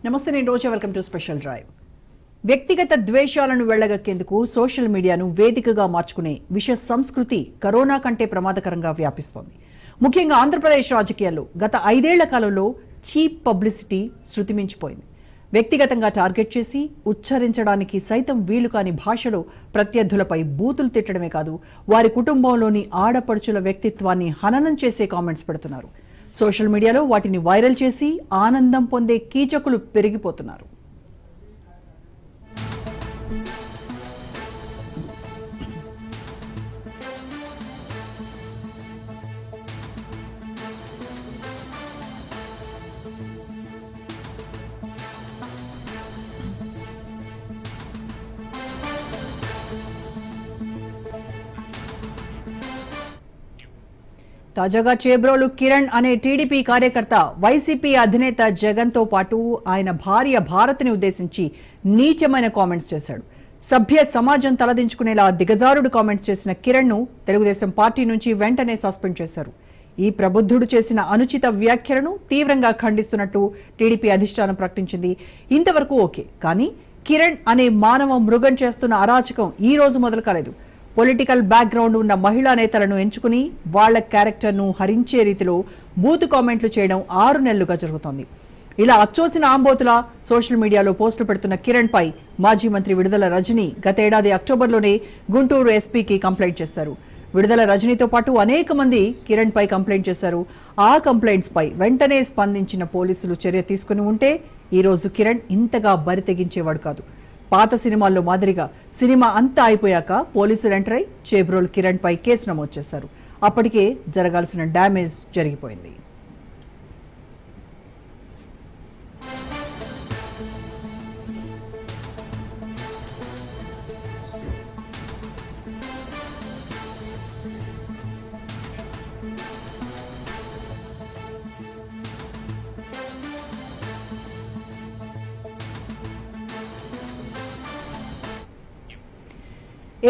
నమస్తే, నేను Roja. Welcome to special drive. వ్యక్తిగత ద్వేషాలను వెళ్లగక్కేందుకు సోషల్ మీడియాను వేదికగా మార్చుకునే విష సంస్కృతి కరోనా కంటే ప్రమాదకరంగా వ్యాపిస్తోంది. ముఖ్యంగా ఆంధ్రప్రదేశ్ రాజకీయాల్లో గత 5 ఏళ్ల కాలంలో చీప్ పబ్లిసిటీ శృతిమించిపోయింది. వ్యక్తిగతంగా టార్గెట్ చేసి ఉచ్చరించడానికి సైతం వీలు కాని భాషలో ప్రత్యర్థులపై బూతులు తిట్టడమే కాదు, వారి కుటుంబంలోని ఆడపడుచుల వ్యక్తిత్వాన్ని హననం చేసే కామెంట్స్ పెడుతున్నారు. సోషల్ మీడియాలో వాటిని వైరల్ చేసి ఆనందం పొందే కీచకులు పెరిగిపోతున్నారు. తాజాగా చేబ్రోలు కిరణ్ అనే టీడీపీ కార్యకర్త వైసీపీ అధినేత జగన్ తో పాటు ఆయన భార్య భారతిని ఉద్దేశించి నీచమైన కామెంట్స్ చేశాడు. సభ్య సమాజం తలదించుకునేలా దిగజారుడు కామెంట్స్ చేసిన కిరణ్ ను తెలుగుదేశం పార్టీ నుంచి వెంటనే సస్పెండ్ చేశారు. ఈ ప్రబుద్ధుడు చేసిన అనుచిత వ్యాఖ్యలను తీవ్రంగా ఖండిస్తున్నట్టు టీడీపీ అధిష్టానం ప్రకటించింది. ఇంతవరకు ఓకే, కానీ కిరణ్ అనే మానవ మృగం చేస్తున్న అరాచకం ఈ రోజు మొదలు కాలేదు. పొలిటికల్ బ్యాక్గ్రౌండ్ ఉన్న మహిళా నేతలను ఎంచుకుని వాళ్ల క్యారెక్టర్ను హరించే రీతిలో బూత్ కామెంట్లు చేయడం 6 నెలలుగా జరుగుతోంది. ఇలా అచ్చోసిన ఆంబోతులా సోషల్ మీడియాలో పోస్టులు పెడుతున్న కిరణ్ పై మాజీ మంత్రి విడుదల రజని గతేడాది అక్టోబర్లోనే గుంటూరు ఎస్పీకి కంప్లైంట్ చేశారు. విడుదల రజనీతో పాటు అనేక మంది కిరణ్ పై కంప్లైంట్ చేశారు. ఆ కంప్లైంట్స్ పై వెంటనే స్పందించిన పోలీసులు చర్య తీసుకుని ఉంటే ఈ రోజు కిరణ్ ఇంతగా బరి తెగించేవాడు కాదు. పాత సినిమాల్లో మాదిరిగా సినిమా అంతా అయిపోయాక పోలీసులు ఎంటర్ అయి చేబ్రోల్ కిరణ్ పై కేసు నమోదు చేశారు. అప్పటికే జరగాల్సిన డ్యామేజ్ జరిగిపోయింది.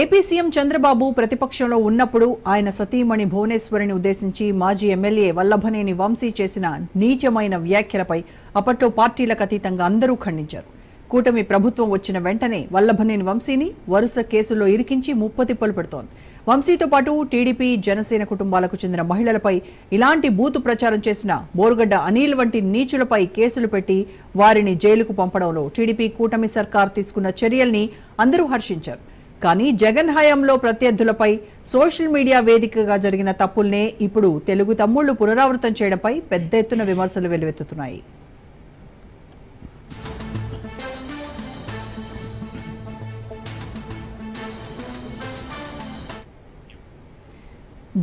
ఏపీ సీఎం చంద్రబాబు ప్రతిపక్షంలో ఉన్నప్పుడు ఆయన సతీమణి భువనేశ్వరిని ఉద్దేశించి మాజీ ఎమ్మెల్యే వల్లభనేని వంశీ చేసిన నీచమైన వ్యాఖ్యలపై అప్పట్లో పార్టీలకు అతీతంగా అందరూ ఖండించారు. కూటమి ప్రభుత్వం వచ్చిన వెంటనే వల్లభనేని వంశీని వరుస కేసుల్లో ఇరికించి ముప్పతిప్పలు పెడుతోంది. వంశీతో పాటు టీడీపీ, జనసేన కుటుంబాలకు చెందిన మహిళలపై ఇలాంటి బూతు ప్రచారం చేసిన బోరుగడ్డ అనిల్ వంటి నీచులపై కేసులు పెట్టి వారిని జైలుకు పంపడంలో టీడీపీ కూటమి సర్కార్ తీసుకున్న చర్యల్ని అందరూ హర్షించారు. కానీ జగన్ హయాంలో ప్రత్యర్థులపై సోషల్ మీడియా వేదికగా జరిగిన తప్పుల్నే ఇప్పుడు తెలుగు తమ్ముళ్లు పునరావృతం చేయడంపై పెద్ద ఎత్తున విమర్శలు వెల్లువెత్తుతున్నాయి.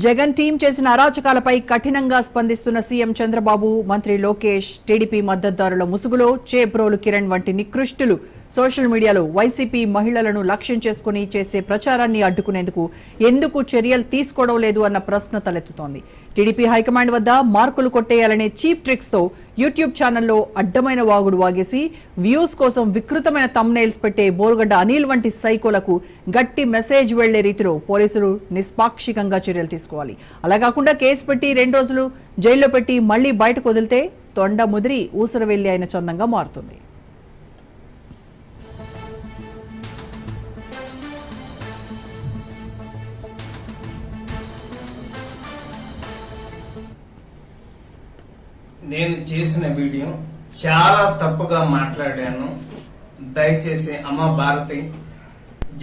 జగన్ టీం చేసిన అరాచకాలపై కఠినంగా స్పందిస్తున్న సీఎం చంద్రబాబు, మంత్రి లోకేష్, టీడీపీ మద్దతుదారుల ముసుగులో చేబ్రోలు కిరణ్ వంటి నికృష్టులు సోషల్ మీడియాలో వైసీపీ మహిళలను లక్ష్యం చేసుకుని చేసే ప్రచారాన్ని అడ్డుకునేందుకు ఎందుకు చర్యలు తీసుకోవడం లేదు అన్న ప్రశ్న తలెత్తుతోంది. టీడీపీ హైకమాండ్ వద్ద మార్కులు కొట్టేయాలనే చీప్ ట్రిక్స్ తో యూట్యూబ్ ఛానల్లో అడ్డమైన వాగుడు వాగేసి వ్యూస్ కోసం వికృతమైన థంబ్నెయిల్స్ పెట్టే బోరుగడ్డ అనిల్ వంటి సైకోలకు గట్టి మెసేజ్ వెళ్లే రీతిలో పోలీసులు నిష్పాక్షికంగా చర్యలు తీసుకోవాలి. అలా కాకుండా కేసు పెట్టి 2 రోజులు జైల్లో పెట్టి మళ్లీ బయటకు వదిలితే తొండ ముదిరి ఊసర వెళ్లి అయిన చందంగా మారుతుంది. నేను చేసిన వీడియో చాలా తప్పుగా మాట్లాడాను. దయచేసి అమ్మ భారతి,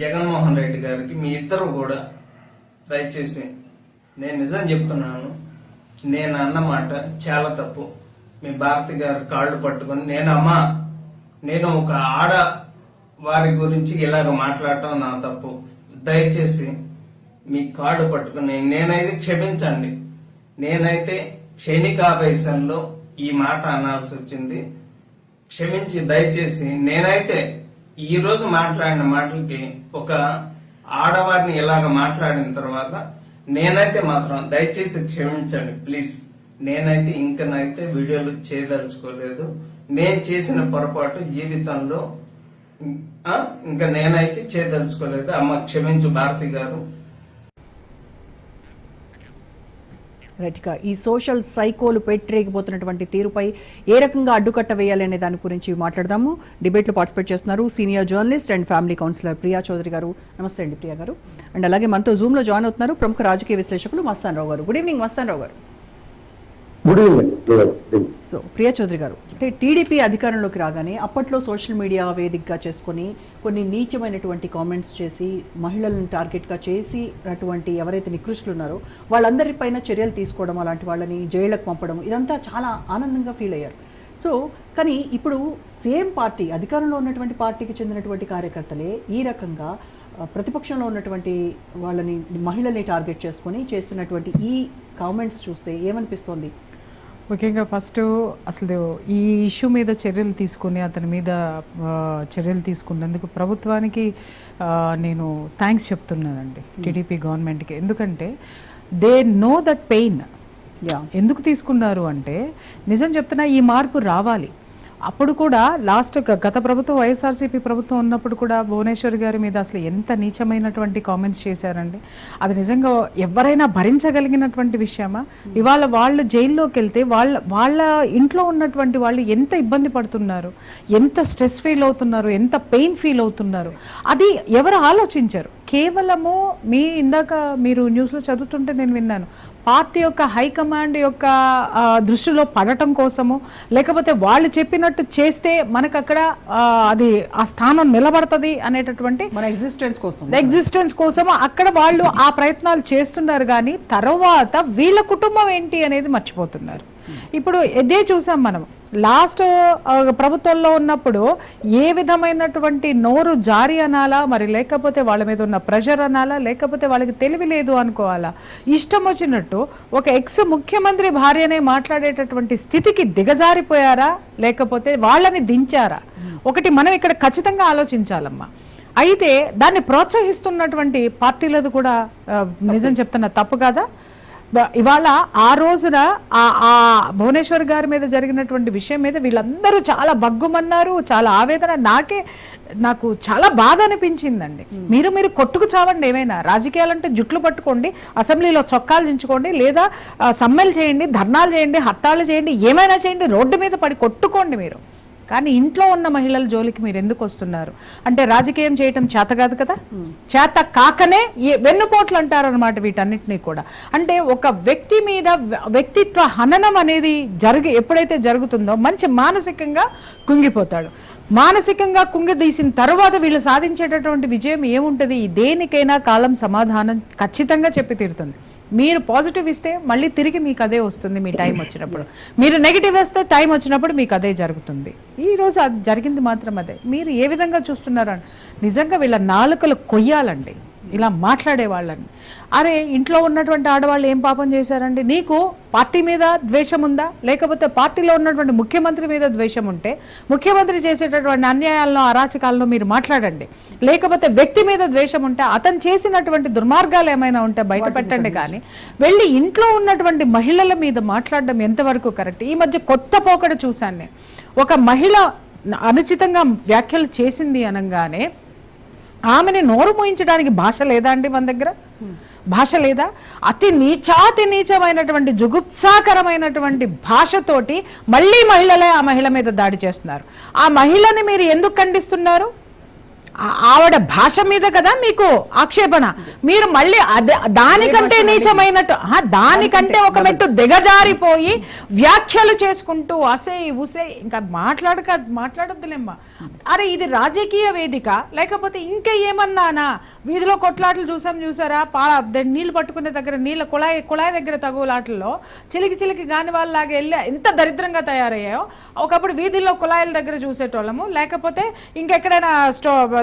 జగన్మోహన్ రెడ్డి గారికి మీ ఇద్దరు కూడా దయచేసి నేను నిజం చెప్తున్నాను, నేను అన్నమాట చాలా తప్పు. మీ భారతి గారి కాళ్ళు పట్టుకొని నేను ఒక ఆడ వారి గురించి ఇలాగ మాట్లాడటం నా తప్పు. దయచేసి మీ కాళ్ళు పట్టుకుని నేనైతే క్షమించండి. నేనైతే క్షణికావేశంలో ఈ మాట అనాల్సి వచ్చింది. క్షమించి దయచేసి నేనైతే ఈ రోజు మాట్లాడిన మాటలకి ఒక ఆడవారిని ఇలాగ మాట్లాడిన తర్వాత నేనైతే మాత్రం దయచేసి క్షమించండి ప్లీజ్. నేనైతే ఇంకనైతే వీడియోలు చేయదలుచుకోలేదు. నేను చేసిన పొరపాటు జీవితంలో ఇంకా నేనైతే చేయదలుచుకోలేదు. అమ్మ క్షమించు భారతి గారు. రైట్గా ఈ సోషల్ సైకోలు పెట్టరేగిపోతున్నటువంటి తీరుపై ఏ రకంగా అడ్డుకట్ట వేయాలి అనే దాని గురించి మాట్లాడదాము. డిబేట్లో పార్టిసిపేట్ చేస్తున్నారు senior journalist and family counsellor Priya Chaudhary garu. నమస్తే అండి ప్రియా గారు. అండ్ అలాగే మనతో జూమ్లో జాయిన్ అవుతున్నారు ప్రముఖ రాజకీయ విశ్లేషకులు Mastan Rao garu. Good evening Mastan Rao garu. Good evening. So Priya Chaudhary garu, అంటే టీడీపీ అధికారంలోకి రాగానే అప్పట్లో సోషల్ మీడియా వేదికగా చేసుకొని కొన్ని నీచమైనటువంటి కామెంట్స్ చేసి మహిళలను టార్గెట్గా చేసి అటువంటి ఎవరైతే నికృష్టులు ఉన్నారో వాళ్ళందరిపైన చర్యలు తీసుకోవడం, అలాంటి వాళ్ళని జైళ్ళకు పంపడం, ఇదంతా చాలా ఆనందంగా ఫీల్ అయ్యారు. సో కానీ ఇప్పుడు సేమ్ పార్టీ, అధికారంలో ఉన్నటువంటి పార్టీకి చెందినటువంటి కార్యకర్తలే ఈ రకంగా ప్రతిపక్షంలో ఉన్నటువంటి వాళ్ళని, మహిళల్ని టార్గెట్ చేసుకొని చేస్తున్నటువంటి ఈ కామెంట్స్ చూస్తే ఏమనిపిస్తోంది? ముఖ్యంగా ఫస్ట్ అసలు ఈ ఇష్యూ మీద చర్యలు తీసుకుని అతని మీద చర్యలు తీసుకున్నందుకు ప్రభుత్వానికి నేను థ్యాంక్స్ చెప్తున్నానండి, టీడీపీ గవర్నమెంట్కి. ఎందుకంటే దే నో దట్ పెయిన్. ఎందుకు తీసుకున్నారు అంటే నిజం చెప్తున్నా, ఈ మార్పు రావాలి. అప్పుడు కూడా లాస్ట్ గత ప్రభుత్వం వైఎస్ఆర్సీపీ ప్రభుత్వం ఉన్నప్పుడు కూడా భువనేశ్వర్ గారి మీద అసలు ఎంత నీచమైనటువంటి కామెంట్స్ చేశారండి. అది నిజంగా ఎవరైనా భరించగలిగినటువంటి విషయమా? ఇవాళ వాళ్ళు జైల్లోకి వెళ్తే వాళ్ళ ఇంట్లో ఉన్నటువంటి వాళ్ళు ఎంత ఇబ్బంది పడుతున్నారు, ఎంత స్ట్రెస్ ఫీల్ అవుతున్నారు, ఎంత పెయిన్ ఫీల్ అవుతున్నారు, అది ఎవరు ఆలోచించారు? కేవలము ఇందాక మీరు న్యూస్లో చదువుతుంటే నేను విన్నాను, పార్టీ యొక్క హైకమాండ్ యొక్క దృష్టిలో పడటం కోసము, లేకపోతే వాళ్ళు చెప్పినట్టు చేస్తే మనకు అక్కడ అది ఆ స్థానం నిలబడుతుంది అనేటటువంటి మన ఎగ్జిస్టెన్స్ కోసము అక్కడ వాళ్ళు ఆ ప్రయత్నాలు చేస్తున్నారు. కానీ తర్వాత వీళ్ళ కుటుంబం ఏంటి అనేది మర్చిపోతున్నారు. ఇప్పుడు ఇదే చూసాం మనం లాస్ట్ ప్రభుత్వంలో ఉన్నప్పుడు ఏ విధమైనటువంటి నోరు జారీ అనాలా, మరి లేకపోతే వాళ్ళ మీద ఉన్న ప్రెషర్ అనాలా, లేకపోతే వాళ్ళకి తెలివి లేదు అనుకోవాలా, ఇష్టం వచ్చినట్టు ఒక ఎక్స్ ముఖ్యమంత్రి భార్యనే మాట్లాడేటటువంటి స్థితికి దిగజారిపోయారా, లేకపోతే వాళ్ళని దించారా? ఒకటి మనం ఇక్కడ ఖచ్చితంగా ఆలోచించాలమ్మా. అయితే దాన్ని ప్రోత్సహిస్తున్నటువంటి పార్టీలది కూడా నిజం చెప్తున్న తప్పు కాదా? ఇవాళ ఆ రోజున ఆ భువనేశ్వర్ గారి మీద జరిగినటువంటి విషయం మీద వీళ్ళందరూ చాలా బగ్గుమన్నారు, చాలా ఆవేదన. నాకు చాలా బాధ అనిపించిందండి. మీరు కొట్టుకు చావండి, ఏమైనా రాజకీయాలంటే జుట్లు పట్టుకోండి, అసెంబ్లీలో చొక్కాలు దించుకోండి, లేదా సమ్మెలు చేయండి, ధర్నాలు చేయండి, హర్తాలు చేయండి, ఏమైనా చేయండి, రోడ్డు మీద పడి కొట్టుకోండి మీరు. కానీ ఇంట్లో ఉన్న మహిళల జోలికి మీరు ఎందుకు వస్తున్నారు? అంటే రాజకీయం చేయటం చేత కాదు కదా, చేత కాకనే వెన్నుపోట్లు అంటారనమాట వీటన్నిటినీ కూడా. అంటే ఒక వ్యక్తి మీద వ్యక్తిత్వ హననం అనేది ఎప్పుడైతే జరుగుతుందో మనిషి మానసికంగా కుంగిపోతాడు. మానసికంగా కుంగదీసిన తర్వాత వీళ్ళు సాధించేటటువంటి విజయం ఏముంటుంది? దేనికైనా కాలం సమాధానం ఖచ్చితంగా చెప్పి తీరుతుంది. మీరు పాజిటివ్ ఇస్తే మళ్ళీ తిరిగి మీకు అదే వస్తుంది మీ టైం వచ్చినప్పుడు. మీరు నెగిటివ్ వేస్తే టైం వచ్చినప్పుడు మీకు అదే జరుగుతుంది. ఈరోజు అది జరిగింది మాత్రం అదే. మీరు ఏ విధంగా చూస్తున్నారు? నిజంగా వీళ్ళ నాలుకలు కొయ్యాలండి ఇలా మాట్లాడే వాళ్ళని. అరే ఇంట్లో ఉన్నటువంటి ఆడవాళ్ళు ఏం పాపం చేశారండి? నీకు పార్టీ మీద ద్వేషం ఉందా, లేకపోతే పార్టీలో ఉన్నటువంటి ముఖ్యమంత్రి మీద ద్వేషం ఉంటే ముఖ్యమంత్రి చేసేటటువంటి అన్యాయాలను, అరాచకాలను మీరు మాట్లాడండి. లేకపోతే వ్యక్తి మీద ద్వేషం ఉంటే అతను చేసినటువంటి దుర్మార్గాలు ఏమైనా ఉంటే బయట పెట్టండి. కానీ వెళ్ళి ఇంట్లో ఉన్నటువంటి మహిళల మీద మాట్లాడడం ఎంతవరకు కరెక్ట్? ఈ మధ్య కొత్త పోకడ చూశాను నేను. ఒక మహిళ అనుచితంగా వ్యాఖ్యలు చేసింది అనగానే ఆమెని నోరు మోయించడానికి భాష లేదా అండి మన దగ్గర? భాష లేదా? అతి నీచమైనటువంటి జుగుప్సాకరమైనటువంటి భాషతోటి మళ్ళీ మహిళలే ఆ మహిళ మీద దాడి చేస్తున్నారు. ఆ మహిళని మీరు ఎందుకు ఖండిస్తున్నారు? ఆవిడ భాష మీద కదా మీకు ఆక్షేపణ. మీరు మళ్ళీ దానికంటే నీచమైనట్టు, దానికంటే ఒక మెట్టు దిగజారిపోయి వ్యాఖ్యలు చేసుకుంటూ ఉసే ఇంకా మాట్లాడొద్దులేమ్మా. అరే ఇది రాజకీయ వేదిక, లేకపోతే ఇంకా ఏమన్నానా? వీధిలో కొట్లాటలు చూసారా? నీళ్లు పట్టుకునే దగ్గర నీళ్ళ కుళాయి దగ్గర తగులాటల్లో చిలికి గాని వాళ్ళలాగా వెళ్ళి ఎంత దరిద్రంగా తయారయ్యాయో ఒకప్పుడు వీధిలో కుళాయిల దగ్గర చూసేటోళ్ళము. లేకపోతే ఇంకెక్కడైనా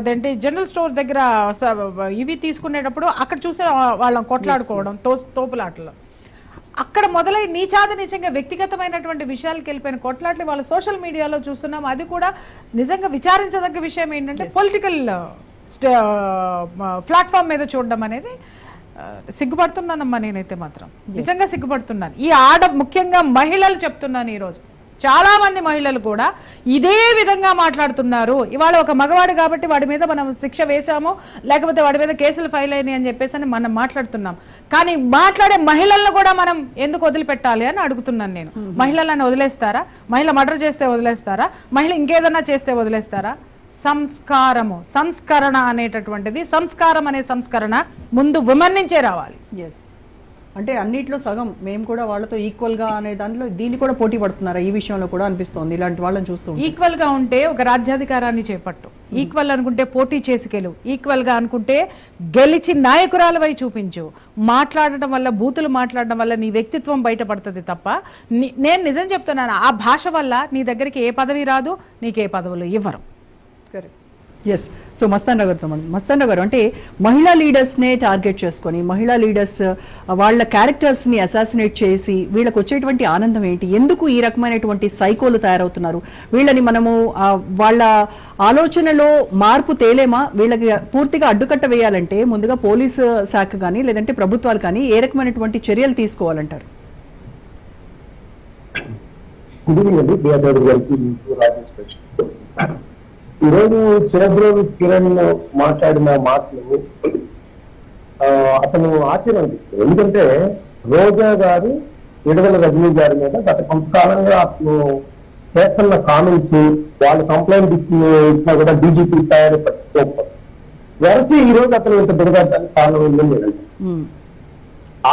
అదేంటి జనరల్ స్టోర్ దగ్గర ఇవి తీసుకునేటప్పుడు అక్కడ చూసే వాళ్ళని కొట్లాడుకోవడం తోపులాటలో. అక్కడ మొదలై నీచంగా వ్యక్తిగతమైనటువంటి విషయాలకు వెళ్ళిపోయిన కొట్లాట్లు వాళ్ళ సోషల్ మీడియాలో చూస్తున్నాం. అది కూడా నిజంగా విచారించదగ్గ విషయం ఏంటంటే పొలిటికల్ ప్లాట్ఫామ్ మీద చూడడం అనేది సిగ్గుపడుతున్నానమ్మా. నేనైతే మాత్రం నిజంగా సిగ్గుపడుతున్నాను. ముఖ్యంగా మహిళలు చెప్తున్నాను ఈరోజు చాలా మంది మహిళలు కూడా ఇదే విధంగా మాట్లాడుతున్నారు. ఇవాళ ఒక మగవాడు కాబట్టి వాడి మీద మనం శిక్ష వేసాము, లేకపోతే వాడి మీద కేసులు ఫైల్ అయినాయి అని చెప్పేసి మనం మాట్లాడుతున్నాం. కానీ మాట్లాడే మహిళలను కూడా మనం ఎందుకు వదిలిపెట్టాలి అని అడుగుతున్నాను నేను. మహిళలను వదిలేస్తారా? మహిళ మర్డర్ చేస్తే వదిలేస్తారా? మహిళ ఇంకేదన్నా చేస్తే వదిలేస్తారా? సంస్కరణ అనేటటువంటిది, సంస్కారం అనే సంస్కరణ ముందు విమెన్ నుంచే రావాలి. ఎస్, అంటే అన్నిట్లో సగం మేము కూడా వాళ్ళతో ఈక్వల్ గా అనే దాంట్లో దీన్ని కూడా పోటీ పడుతున్నారా ఈ విషయంలో కూడా అనిపిస్తోంది ఇలాంటి వాళ్ళని చూస్తూ. ఈక్వల్ గా ఉంటే ఒక రాజ్యాధికారాన్ని చేపట్టు, ఈక్వల్ అనుకుంటే పోటీ చేసుకెళ్ళు, ఈక్వల్ గా అనుకుంటే గెలిచి నాయకురాలవై చూపించు. మాట్లాడటం వల్ల, బూతులు మాట్లాడడం వల్ల నీ వ్యక్తిత్వం బయటపడుతుంది తప్ప నేను నిజం చెప్తున్నాను, ఆ భాష వల్ల నీ దగ్గరికి ఏ పదవి రాదు, నీకే పదవులు ఇవ్వరు. కరెక్ట్. ఎస్. సో మస్తాన్ రావు గారితో మస్తాన్ రావు గారు, అంటే మహిళా లీడర్స్నే టార్గెట్ చేసుకొని మహిళా లీడర్స్ వాళ్ళ క్యారెక్టర్స్ని అసాసినేట్ చేసి వీళ్ళకి వచ్చేటువంటి ఆనందం ఏంటి? ఎందుకు ఈ రకమైనటువంటి సైకోలు తయారవుతున్నారు? వీళ్ళని మనము వాళ్ళ ఆలోచనలో మార్పు తేలేమా? వీళ్ళకి పూర్తిగా అడ్డుకట్ట వేయాలంటే ముందుగా పోలీసు శాఖ కానీ లేదంటే ప్రభుత్వాలు కానీ ఏ రకమైనటువంటి చర్యలు తీసుకోవాలంటారు? ఈరోజు చిరబ్రోలు కిరణ్ మాట్లాడిన మాటలు అతను ఆశ్చర్యం అనిపిస్తుంది. ఎందుకంటే రోజా గారు, విడుదల రజనీ గారి మీద గత కొంతకాలంగా అతను చేస్తున్న కామెంట్స్, వాళ్ళు కంప్లైంట్ ఇచ్చినా కూడా డీజీపీ స్థాయిలో పట్టించుకోకపోతే వెరసి ఈ రోజు అతను ఇంత దిగజారడానికి కారణం ఉందని నేను అంటాను.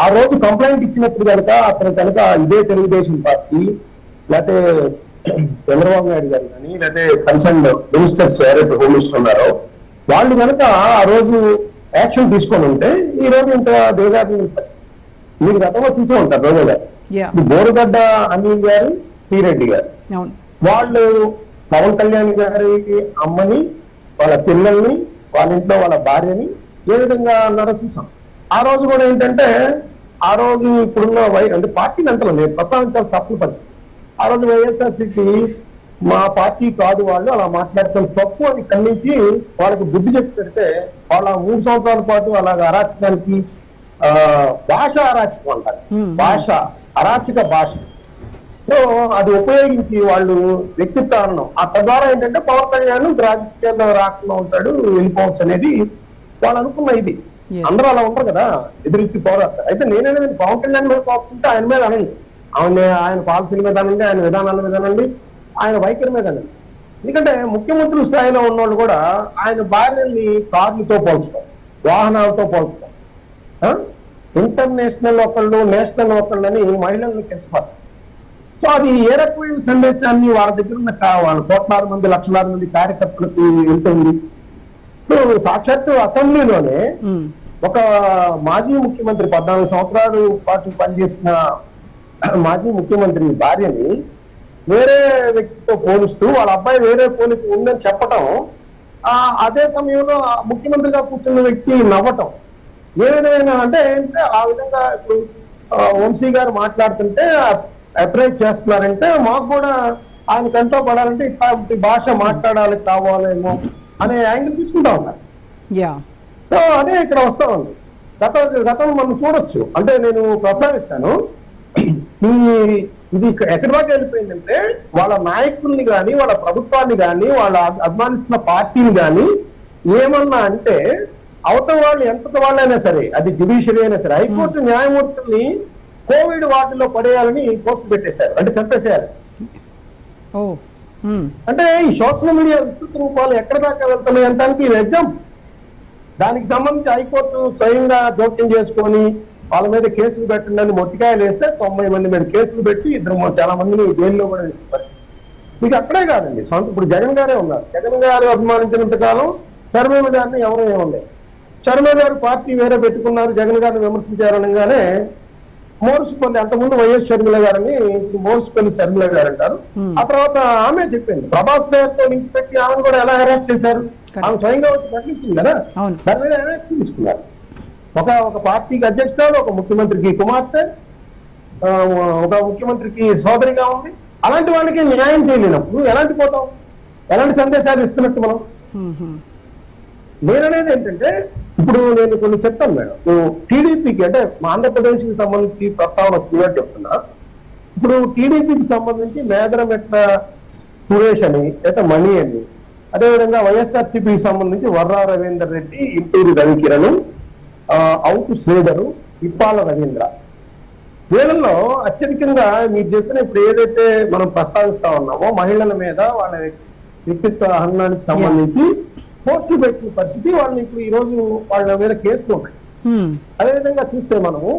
ఆ రోజు కంప్లైంట్ ఇచ్చినప్పుడు కనుక అతను కనుక ఇదే తెలుగుదేశం పార్టీ లేకపోతే చంద్రబాబు నాయుడు గారు కానీ లేకపోతే కన్సర్న్ మినిస్టర్స్ ఎవరైతే హోమ్ మినిస్టర్ ఉన్నారో వాళ్ళు కనుక ఆ రోజు యాక్షన్ తీసుకొని ఉంటే ఈ రోజు ఇంత దిగజారిన పరిస్థితి మీరు గతంలో చూసే ఉంటారు. రోజా గారు, బోరుగడ్డ అనిల్ గారు, శ్రీరెడ్డి గారు, వాళ్ళు పవన్ కళ్యాణ్ గారి అమ్మని, వాళ్ళ పిల్లల్ని, వాళ్ళ ఇంట్లో వాళ్ళ భార్యని ఏ విధంగా అన్నారో చూసాం. ఆ రోజు కూడా ఏంటంటే ఆ రోజు ఇప్పుడున్న అంటే పార్టీని అంటారు నేను ప్రస్తావించాలి తప్పుల పరిస్థితి. ఆ రోజు వైఎస్ఆర్సీపీ మా పార్టీ కాదు వాళ్ళు అలా మాట్లాడటం తప్పు అని ఖండించి వాళ్ళకి బుద్ధి చెప్పి పెడితే వాళ్ళ 3 సంవత్సరాల పాటు అలాగ అరాచకానికి భాష అరాచకం అంటారు, భాష అరాచక భాష. సో అది ఉపయోగించి వాళ్ళు వ్యక్తిత్వం ఆ తద్వారా ఏంటంటే పవన్ కళ్యాణ్ రాజకీయాల్లో రాకుండా ఉంటాడు, వెళ్ళిపోవచ్చు అనేది వాళ్ళు అనుకున్న ఇది. అందరూ అలా ఉంటారు కదా, ఎదిరించి పోరాడతారు. అయితే నేనేది పవన్ కళ్యాణ్ మీద పోతుంటే ఆయన మీద అనండి, ఆయన పాలసీల మీద అనండి, ఆయన విధానాల మీద అనండి, ఆయన వైఖరి మీద అనండి. ఎందుకంటే ముఖ్యమంత్రుల స్థాయిలో ఉన్నవాళ్ళు కూడా ఆయన భార్యల్ని కార్లతో పోల్చుకోవాలి, వాహనాలతో పోల్చుకోవాలి, ఇంటర్నేషనల్ ఒకళ్ళు నేషనల్ ఒకళ్ళు అని మహిళల్ని కించపరచాలి. సో అది ఏ రకమైన సందేశాన్ని వాళ్ళ దగ్గర ఉన్న వాళ్ళ కోట్లాది మంది లక్షలాది మంది కార్యకర్తలకు వెళ్తుంది. సాక్షాత్తు అసెంబ్లీలోనే ఒక మాజీ ముఖ్యమంత్రి 14 సంవత్సరాలు పాటు పనిచేసిన మాజీ ముఖ్యమంత్రి భార్యని వేరే వ్యక్తితో పోలుస్తూ వాళ్ళ అబ్బాయి వేరే పోలిక ఉందని చెప్పటం, అదే సమయంలో ముఖ్యమంత్రిగా కూర్చున్న వ్యక్తి నవ్వటం ఏ విధమైన అంటే ఆ విధంగా ఇప్పుడు వంశీ గారు మాట్లాడుతుంటే అప్రైజ్ చేస్తున్నారంటే మాకు కూడా ఆయన కంట్లో పడాలంటే ఇట్లాంటి భాష మాట్లాడాలి కావాలేమో అనే యాంగిల్ తీసుకుంటా ఉన్నారు. సో అదే ఇక్కడ వస్తా ఉంది. గతం మనం చూడొచ్చు. అంటే నేను ప్రస్తావిస్తాను, ఇది ఎక్కడి దాకా వెళ్ళిపోయిందంటే వాళ్ళ నాయకుల్ని కానీ వాళ్ళ ప్రభుత్వాన్ని కానీ వాళ్ళ అభిమానిస్తున్న పార్టీని కానీ ఏమన్నా అంటే అవతల వాళ్ళు ఎంత వాళ్ళైనా సరే, అది జ్యుడిషియరీ అయినా సరే, హైకోర్టు న్యాయమూర్తుల్ని కోవిడ్ వార్డులో పడేయాలని పోస్ట్ పెట్టేశారు, అంటే చంపేసేయాలి. అంటే ఈ సోషల్ మీడియా విస్తృత రూపాలు ఎక్కడ దాకా వెళ్తున్నాయి అంటానికి ఎగ్జామ్. దానికి సంబంధించి హైకోర్టు స్వయంగా జోక్యం చేసుకొని వాళ్ళ మీద కేసులు పెట్టండి మొట్టికాయలు వేస్తే 90 మంది మీద కేసులు పెట్టి చాలా మందిని జైల్లో కూడా వేసిన పరిస్థితి. మీకు అక్కడే కాదండి, ఇప్పుడు జగన్ గారే ఉన్నారు. జగన్ గారు అభిమానించినంత కాలం శర్మిల గారిని ఎవరో ఏమన్నారు. శర్మిల గారు పార్టీ వేరే పెట్టుకున్నారు, జగన్ గారిని విమర్శించారనగానే మోర్సుపల్లి, అంతకుముందు వైఎస్ షర్మిల గారని మోర్సుపల్లి శర్మిల గారు అంటారు. ఆ తర్వాత ఆమె చెప్పింది ప్రభాస్ గారితో లింక్ పెట్టి ఆమెను కూడా ఎలా అరెస్ట్ చేశారు, ఆమె స్వయంగా వచ్చి ప్రకటించింది కదా, దాని మీద యాక్షన్ తీసుకున్నారు. ఒక పార్టీకి అధ్యక్షురాలు, ఒక ముఖ్యమంత్రికి కుమార్తె, ఒక ముఖ్యమంత్రికి సోదరిగా ఉంది. అలాంటి వాళ్ళకి న్యాయం చేయలేనప్పుడు ఎలాంటి పోతాం, ఎలాంటి సందేశాలు ఇస్తున్నట్టు మనం. నేననేది ఏంటంటే ఇప్పుడు నేను కొన్ని చెప్తాను మేడం, టీడీపీకి అంటే ఆంధ్రప్రదేశ్ కి సంబంధించి ప్రస్తావన వచ్చిందని చెప్తున్నా. ఇప్పుడు టీడీపీకి సంబంధించి మేదరమెట్ల సురేష్ అని లేదా మణి అని, అదేవిధంగా వైఎస్ఆర్సీపీకి సంబంధించి వర్రా రవీందర్ రెడ్డి, ఇంటూరి రవికిరణ్, అవుటు శ్రీధరు, ఇప్పాల రవీంద్ర, వీళ్ళల్లో అత్యధికంగా మీరు చెప్పిన ఇప్పుడు ఏదైతే మనం ప్రస్తావిస్తా ఉన్నామో మహిళల మీద వాళ్ళ వ్యక్తిత్వ హననానికి సంబంధించి పోస్టులు పెట్టిన పరిస్థితి, వాళ్ళని ఇప్పుడు ఈ రోజు వాళ్ళ మీద కేసులు ఉన్నాయి. అదేవిధంగా చూస్తే మనము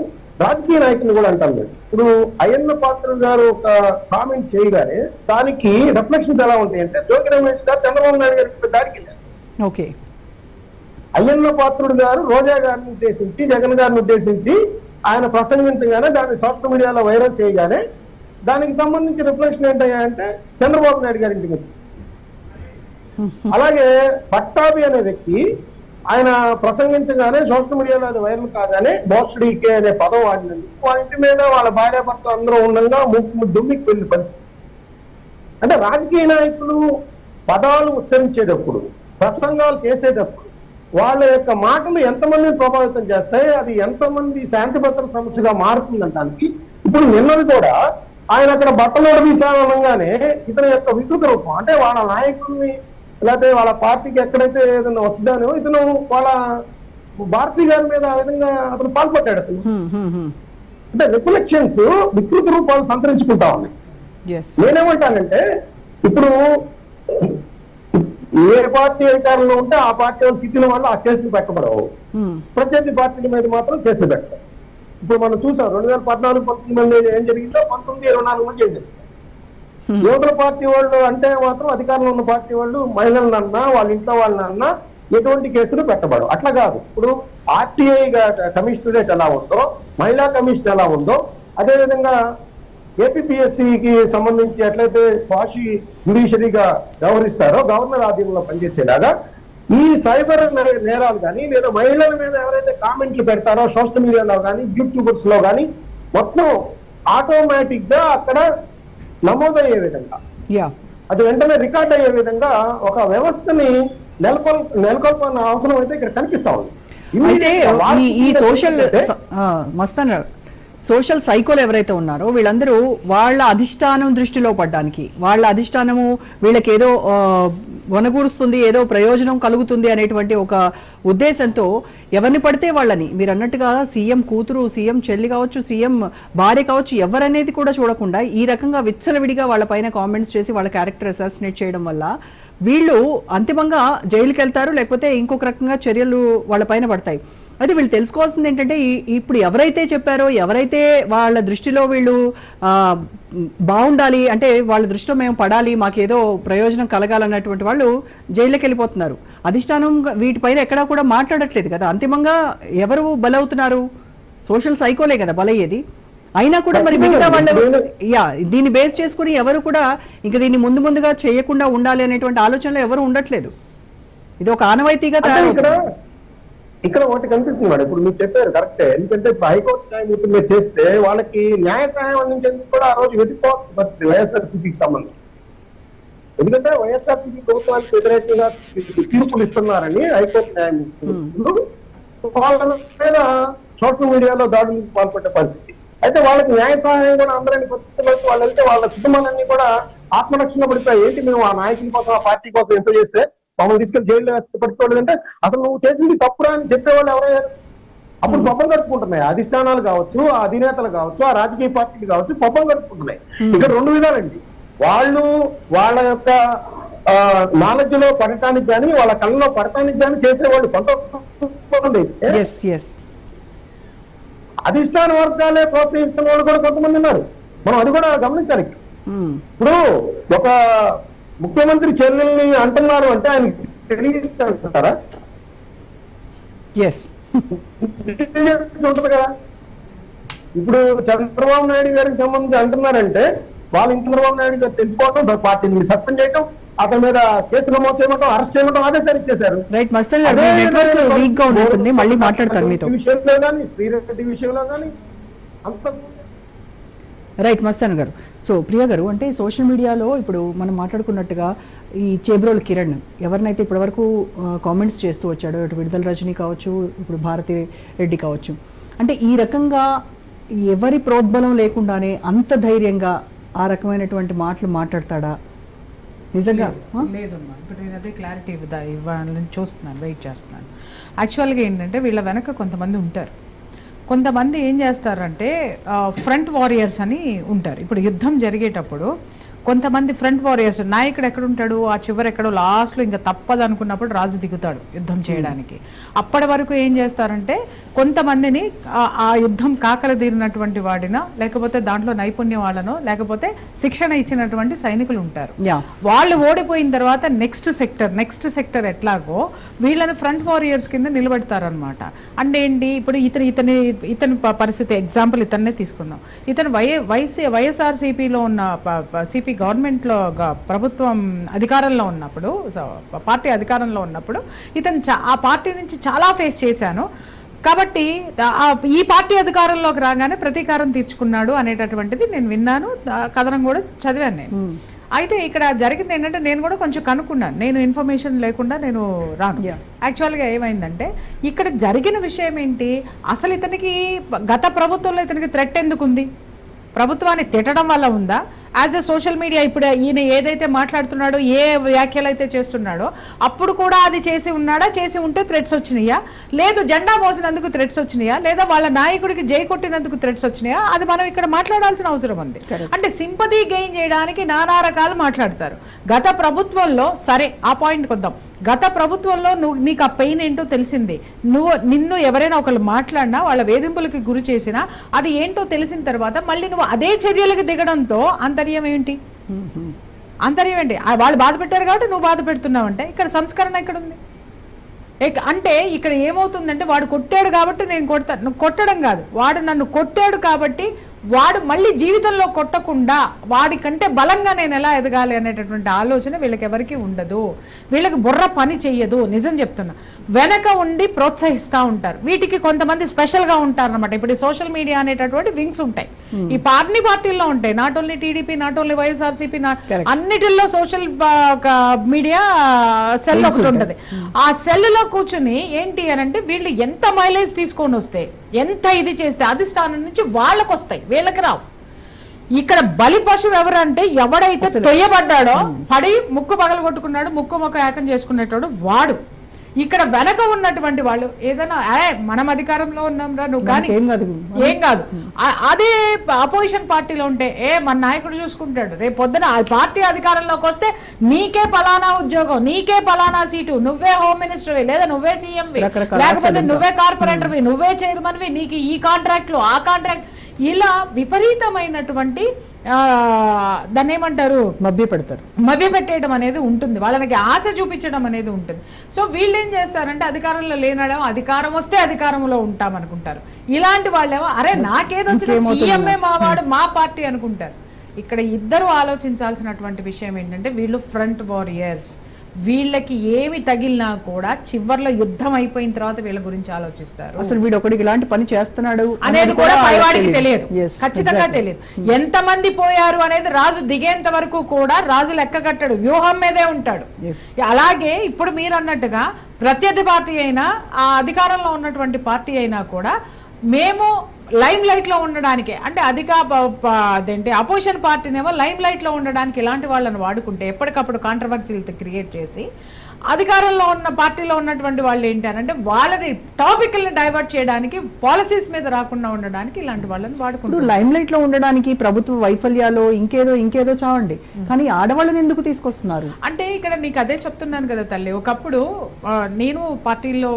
రాజకీయ నాయకులు కూడా అంటాం లేదు. ఇప్పుడు అయ్యన్న పాత్ర గారు ఒక కామెంట్ చేయగానే దానికి రిఫ్లెక్షన్స్ ఎలా ఉంటాయి అంటే, జోగి రమేష్ గారు చంద్రబాబు నాయుడు గారికి దాడికి వెళ్ళారు. ఓకే, అయ్యన్న పాత్రుడు గారు రోజా గారిని ఉద్దేశించి, జగన్ గారిని ఉద్దేశించి ఆయన ప్రసంగించగానే దాన్ని సోషల్ మీడియాలో వైరల్ చేయగానే దానికి సంబంధించి రిఫ్లెక్షన్ ఏంటంటే చంద్రబాబు నాయుడు గారి ఇంటికి. అలాగే పట్టాభి అనే వ్యక్తి ఆయన ప్రసంగించగానే సోషల్ మీడియాలో అది వైరల్ కాగానే బోక్స్డీకే అనే పదం వాడినందుకు వాళ్ళ ఇంటి మీద వాళ్ళ భార్య భర్త అందరూ ఉండగా దుమ్మికి వెళ్ళిన పరిస్థితి. అంటే రాజకీయ నాయకులు పదాలు ఉచ్చరించేటప్పుడు, ప్రసంగాలు చేసేటప్పుడు వాళ్ళ యొక్క మాటలు ఎంతమందిని ప్రభావితం చేస్తాయి, అది ఎంతమంది శాంతి భద్రత సమస్యగా మారుతుందంటానికి ఇప్పుడు నిన్నది కూడా ఆయన అక్కడ బట్టలు ఉడదీశానగానే ఇతని యొక్క వికృత రూపం, అంటే వాళ్ళ నాయకుల్ని లేకపోతే వాళ్ళ పార్టీకి ఎక్కడైతే ఏదైనా వస్తుందానో ఇతను వాళ్ళ భారతీ గారి మీద ఆ విధంగా అతను పాల్పడ్డాడు. అతను అంటే రిఫ్లెక్షన్స్ వికృత రూపాలు సంతరించుకుంటా ఉన్నాయి. నేనేమంటానంటే ఇప్పుడు ఏ పార్టీ అధికారంలో ఉంటే ఆ పార్టీ వాళ్ళు తిట్టిన వాళ్ళు ఆ కేసులు పెట్టబడవు, ప్రత్యర్థి పార్టీల మీద మాత్రం కేసులు పెట్టారు. ఇప్పుడు మనం చూసాం 2014-19 ఏం జరిగిందో 19-24 ఏం జరిగింది. యువతల పార్టీ వాళ్ళు అంటే మాత్రం అధికారంలో ఉన్న పార్టీ వాళ్ళు మహిళలను అన్నా వాళ్ళ ఇంట్లో వాళ్ళని అన్నా ఎటువంటి కేసులు పెట్టబడవు. అట్లా కాదు, ఇప్పుడు ఆర్టీఐ కమిషనరేట్ ఎలా ఉందో, మహిళా కమిషన్ ఎలా ఉందో, అదేవిధంగా ఏపీపీఎస్సీకి సంబంధించి ఎట్లయితే పాషి జ్యుడిషియరీగా వ్యవహరిస్తారో గవర్నర్ ఆధీనంలో పనిచేసేలాగా ఈ సైబర్ నేరాలు కానీ లేదా మహిళల మీద ఎవరైతే కామెంట్లు పెడతారో సోషల్ మీడియాలో కానీ యూట్యూబర్స్ లో కానీ మొత్తం ఆటోమేటిక్ గా అక్కడ నమోదయ్యే విధంగా, అది వెంటనే రికార్డ్ అయ్యే విధంగా ఒక వ్యవస్థని నెలకొల్పాలన్న అవసరం అయితే ఇక్కడ కనిపిస్తా ఉంది. అయితే ఈ సోషల్ సైకోలు ఎవరైతే ఉన్నారో వీళ్ళందరూ వాళ్ళ అధిష్టానం దృష్టిలో పడ్డానికి, వాళ్ళ అధిష్టానము వీళ్ళకి ఏదో వనగూరుస్తుంది, ఏదో ప్రయోజనం కలుగుతుంది అనేటువంటి ఒక ఉద్దేశంతో ఎవరిని పడితే వాళ్ళని, మీరు అన్నట్టుగా సీఎం కూతురు, సీఎం చెల్లి కావచ్చు, సీఎం భార్య కావచ్చు, ఎవరనేది కూడా చూడకుండా ఈ రకంగా విచ్చలవిడిగా వాళ్ళ పైన కామెంట్స్ చేసి వాళ్ళ క్యారెక్టర్ అసాసినేట్ చేయడం వల్ల వీళ్ళు అంతిమంగా జైలుకి వెళ్తారు, లేకపోతే ఇంకొక రకంగా చర్యలు వాళ్ళ పైన పడతాయి. అయితే వీళ్ళు తెలుసుకోవాల్సింది ఏంటంటే ఇప్పుడు ఎవరైతే చెప్పారో, ఎవరైతే వాళ్ళ దృష్టిలో వీళ్ళు బాగుండాలి అంటే వాళ్ళ దృష్టిలో మేము పడాలి, మాకేదో ప్రయోజనం కలగాలన్నటువంటి వాళ్ళు జైల్లోకి వెళ్ళిపోతున్నారు. అధిష్టానం వీటిపైన ఎక్కడా కూడా మాట్లాడట్లేదు కదా. అంతిమంగా ఎవరు బలవుతున్నారు? సోషల్ సైకోలే కదా బలయ్యేది. అయినా కూడా మరి మిగతా వాళ్ళు దీన్ని బేస్ చేసుకుని ఎవరు కూడా ఇంకా దీన్ని ముందుగా చేయకుండా ఉండాలి అనేటువంటి ఆలోచనలో ఎవరు ఉండట్లేదు. ఇది ఒక ఆనవాయితీగా ఇక్కడ ఒకటి కనిపిస్తుంది మేడం. ఇప్పుడు మీరు చెప్పారు కరెక్టే, ఎందుకంటే ఇప్పుడు హైకోర్టు న్యాయమూర్తులు మీరు చేస్తే వాళ్ళకి న్యాయ సహాయం అందించేందుకు కూడా ఆ రోజు వెతుక్కోవాల్సిన పరిస్థితి వైఎస్ఆర్సీపీకి సంబంధించి. ఎందుకంటే వైఎస్ఆర్సీపీ ప్రభుత్వానికి వ్యతిరేకంగా తీర్పులు ఇస్తున్నారని హైకోర్టు న్యాయమూర్తులు వాళ్ళ మీద సోషల్ మీడియాలో దాడులకు పాల్పడే పరిస్థితి. అయితే వాళ్ళకి న్యాయ సహాయం కూడా అందరని పరిస్థితుల్లోకి వాళ్ళు వెళ్తే వాళ్ళ కుటుంబాలన్నీ కూడా ఆత్మరక్షణ పడిపోయి, ఏంటి మేము ఆ నాయకుల కోసం ఆ పార్టీ కోసం ఎంత చేస్తే మమ్మల్ని తీసుకెళ్లి జైల్లో పట్టుకోలేదంటే అసలు నువ్వు చేసింది తప్పురా అని చెప్పేవాళ్ళు ఎవరయ్యారు? అప్పుడు పబ్బం కట్టుకుంటున్నాయి అధిష్టానాలు కావచ్చు, ఆ అధినేతలు కావచ్చు, ఆ రాజకీయ పార్టీలు కావచ్చు, పబ్బం కట్టుకుంటున్నాయి. ఇక్కడ రెండు విధాలండి. వాళ్ళు వాళ్ళ యొక్క నాలెడ్జ్ లో పడటానికి కానీ వాళ్ళ కళ్ళలో పడటానికి కానీ చేసేవాళ్ళు కొంతమంది, అధిష్టాన వర్గాలే ప్రోత్సహిస్తున్న వాళ్ళు కూడా కొంతమంది ఉన్నారు. మనం అది కూడా గమనించాలి. ఇప్పుడు ఒక ముఖ్యమంత్రి చెల్లెల్ని అంటున్నారు అంటే ఆయన తెలియజేస్తారా? ఉంటది కదా. ఇప్పుడు చంద్రబాబు నాయుడు గారికి సంబంధించి అంటున్నారంటే వాళ్ళు చంద్రబాబు నాయుడు గారు తెలుసుకోవటం, పార్టీని సస్పెండ్ చేయటం, అతని మీద కేసు నమోదు చేయడం, అరెస్ట్ చేయడం ఆదేశాలు ఇచ్చేశారు. విషయంలో కానీ శ్రీరెడ్డి విషయంలో కానీ అంత రైట్ మస్తాన్ గారు. సో ప్రియా గారు, అంటే సోషల్ మీడియాలో ఇప్పుడు మనం మాట్లాడుకున్నట్టుగా ఈ చేబ్రోలు కిరణ్ ఎవరినైతే ఇప్పటివరకు కామెంట్స్ చేస్తూ వచ్చాడో, అటు విడుదల రజనీ కావచ్చు, ఇప్పుడు భారతి రెడ్డి కావచ్చు, అంటే ఈ రకంగా ఎవరి ప్రోద్బలం లేకుండానే అంత ధైర్యంగా ఆ రకమైనటువంటి మాటలు మాట్లాడతాడా నిజంగా? లేదమ్మా, ఇప్పుడు నేను అదే క్లారిటీ ఇవ్వాలని చూస్తున్నాను, వెయిట్ చేస్తున్నాను. యాక్చువల్గా ఏంటంటే వీళ్ళ వెనక కొంతమంది ఉంటారు. కొంతమంది ఏం చేస్తారంటే ఫ్రంట్ వారియర్స్ అని ఉంటారు. ఇప్పుడు యుద్ధం జరిగేటప్పుడు కొంతమంది ఫ్రంట్ వారియర్స్, నాయకుడు ఎక్కడ ఉంటాడు, ఆ చివరి ఎక్కడో లాస్ట్లో ఇంకా తప్పదు అనుకున్నప్పుడు రాజు దిగుతాడు యుద్ధం చేయడానికి. అప్పటి వరకు ఏం చేస్తారంటే కొంతమందిని ఆ యుద్ధం కాకలు తీరినటువంటి వాడిన, లేకపోతే దాంట్లో నైపుణ్యం వాళ్ళనో, లేకపోతే శిక్షణ ఇచ్చినటువంటి సైనికులు ఉంటారు. వాళ్ళు ఓడిపోయిన తర్వాత నెక్స్ట్ సెక్టర్ ఎట్లాగో వీళ్ళని ఫ్రంట్ వారియర్స్ కింద నిలబెడతారనమాట. అంటే ఏంటి, ఇప్పుడు ఇతని పరిస్థితి ఎగ్జాంపుల్ ఇతన్నే తీసుకుందాం. ఇతను వైఎస్ఆర్సీపీలో ఉన్న సిపి గవర్నమెంట్లో ప్రభుత్వం అధికారంలో ఉన్నప్పుడు, పార్టీ అధికారంలో ఉన్నప్పుడు ఇతను ఆ పార్టీ నుంచి చాలా ఫేస్ చేశాను కాబట్టి ఈ పార్టీ అధికారంలోకి రాగానే ప్రతీకారం తీర్చుకున్నాడు అనేటటువంటిది నేను విన్నాను, కథనం కూడా చదివాను నేను. అయితే ఇక్కడ జరిగింది ఏంటంటే నేను కూడా కొంచెం కనుక్కున్నాను, నేను ఇన్ఫర్మేషన్ లేకుండా నేను రాను. యాక్చువల్గా ఏమైందంటే ఇక్కడ జరిగిన విషయం ఏంటి, అసలు ఇతనికి గత ప్రభుత్వంలో ఇతనికి థ్రెట్ ఎందుకు ఉంది, ప్రభుత్వాన్ని తిట్టడం వల్ల ఉందా, యాజ్ ఎ సోషల్ మీడియా ఇప్పుడు ఈయన ఏదైతే మాట్లాడుతున్నాడో, ఏ వ్యాఖ్యలు అయితే చేస్తున్నాడో అప్పుడు కూడా అది చేసి ఉన్నాడా, చేసి ఉంటే థ్రెట్స్ వచ్చినాయా, లేదు జెండా మోసినందుకు థ్రెట్స్ వచ్చినాయా, లేదా వాళ్ళ నాయకుడికి జై కొట్టినందుకు థ్రెట్స్ వచ్చినాయా, అది మనం ఇక్కడ మాట్లాడాల్సిన అవసరం ఉంది. అంటే సింపతి గెయిన్ చేయడానికి నానా రకాలు మాట్లాడతారు. గత ప్రభుత్వంలో, సరే ఆ పాయింట్కి వద్దాం, గత ప్రభుత్వంలో నీకు ఆ పెయిన్ ఏంటో తెలిసింది, నిన్ను ఎవరైనా ఒకళ్ళు మాట్లాడినా, వాళ్ళ వేధింపులకి గురి చేసినా అది ఏంటో తెలిసిన తర్వాత మళ్ళీ నువ్వు అదే చర్యలకు దిగడంతో అంతర్యం ఏంటి, వాళ్ళు బాధ పెట్టారు కాబట్టి నువ్వు బాధ పెడుతున్నావు అంటే ఇక్కడ సంస్కరణ ఎక్కడుంది? అంటే ఇక్కడ ఏమవుతుందంటే వాడు కొట్టాడు కాబట్టి నేను కొడతాను, కొట్టడం కాదు, వాడు నన్ను కొట్టాడు కాబట్టి వాడు మళ్ళీ జీవితంలో కొట్టకుండా వాడికంటే బలంగా నేను ఎలా ఎదగాలి అనేటటువంటి ఆలోచన వీళ్ళకి ఎవరికి ఉండదు, వీళ్ళకి బుర్ర పని చెయ్యదు. నిజం చెప్తున్నా, వెనక ఉండి ప్రోత్సహిస్తూ ఉంటారు. వీటికి కొంతమంది స్పెషల్గా ఉంటారు అనమాట. ఇప్పుడు సోషల్ మీడియా అనేటటువంటి వింగ్స్ ఉంటాయి, ఈ పార్టీల్లో ఉంటాయి, not only TDP, not only YSRCP, అన్నిటిల్లో సోషల్ మీడియా సెల్ ఒకటి ఉంటుంది. ఆ సెల్లో కూర్చుని ఏంటి అని అంటే వీళ్ళు ఎంత మైలేజ్ తీసుకొని వస్తే, ఎంత ఇది చేస్తే అధిష్టానం నుంచి వాళ్ళకు వస్తాయి, వీళ్ళకి రావు. ఇక్కడ బలి పశువు ఎవరంటే ఎవడైతే తొయ్యబడ్డాడో, పడి ముక్కు పగలు కొట్టుకున్నాడు, ముక్కు మొక్క ఏకం చేసుకునేటోడు వాడు. ఇక్కడ వెనక ఉన్నటువంటి వాళ్ళు ఏదైనా మనం అధికారంలో ఉన్నాం రా నువ్వు కానీ ఏం కాదు, అదే అపోజిషన్ పార్టీలో ఉంటే మన నాయకుడు చూసుకుంటాడు, రేపు పొద్దున ఆ పార్టీ అధికారంలోకి వస్తే నీకే పలానా ఉద్యోగం, నీకే పలానా సీటు, నువ్వే హోమ్ మినిస్టర్వి, లేదా నువ్వే సీఎంవి, లేకపోతే నువ్వే కార్పొరేటర్వి, నువ్వే చైర్మన్వి, నీకు ఈ కాంట్రాక్ట్లు ఆ కాంట్రాక్ట్, ఇలా విపరీతమైనటువంటి దాన్ని ఏమంటారు, మభ్య పెట్టేయడం అనేది ఉంటుంది, వాళ్ళకి ఆశ చూపించడం అనేది ఉంటుంది. సో వీళ్ళు ఏం చేస్తారంటే అధికారంలో లేనడం, అధికారం వస్తే అధికారంలో ఉంటాం అనుకుంటారు. ఇలాంటి వాళ్ళేమో అరే నాకేదొచ్చిన సీఎంఏ మావాడు మా పార్టీ అనుకుంటారు. ఇక్కడ ఇద్దరు ఆలోచించాల్సినటువంటి విషయం ఏంటంటే వీళ్ళు ఫ్రంట్ వారియర్స్, వీళ్ళకి ఏమి తగిలినా కూడా చివర్లో యుద్ధం అయిపోయిన తర్వాత వీళ్ళ గురించి ఆలోచిస్తారు. అసలు వీడు ఒకడికి ఇలాంటి పని చేస్తున్నాడు అనేది కూడా పైవాడికి తెలియదు, ఖచ్చితంగా తెలియదు. ఎంతమంది పోయారు అనేది రాజు దిగేంత వరకు కూడా రాజు లెక్క కట్టడు, వ్యూహం మీదే ఉంటాడు. అలాగే ఇప్పుడు మీరు అన్నట్టుగా ప్రత్యర్థి పార్టీ అయినా, ఆ అధికారంలో ఉన్నటువంటి పార్టీ అయినా కూడా మేము లైమ్ లైట్ లో ఉండడానికి, అంటే అదేంటి అపోజిషన్ పార్టీనేమో లైమ్ లైట్ లో ఉండడానికి ఇలాంటి వాళ్ళని వాడుకుంటే ఎప్పటికప్పుడు కాంట్రవర్సీలు క్రియేట్ చేసి, అధికారంలో ఉన్న పార్టీలో ఉన్నటువంటి వాళ్ళు ఏంటంటే వాళ్ళని టాపిక్ని డైవర్ట్ చేయడానికి, పాలసీస్ మీద రాకుండా ఉండడానికి ఇలాంటి వాళ్ళని వాడుకుంటారు. లైమ్ లైట్ లో ఉండడానికి ప్రభుత్వ వైఫల్యాలు ఇంకేదో చావండి, కానీ ఆడవాళ్ళని ఎందుకు తీసుకొస్తున్నారు అంటే ఇక్కడ నీకు అదే చెప్తున్నాను కదా తల్లి. ఒకప్పుడు నేను పార్టీలో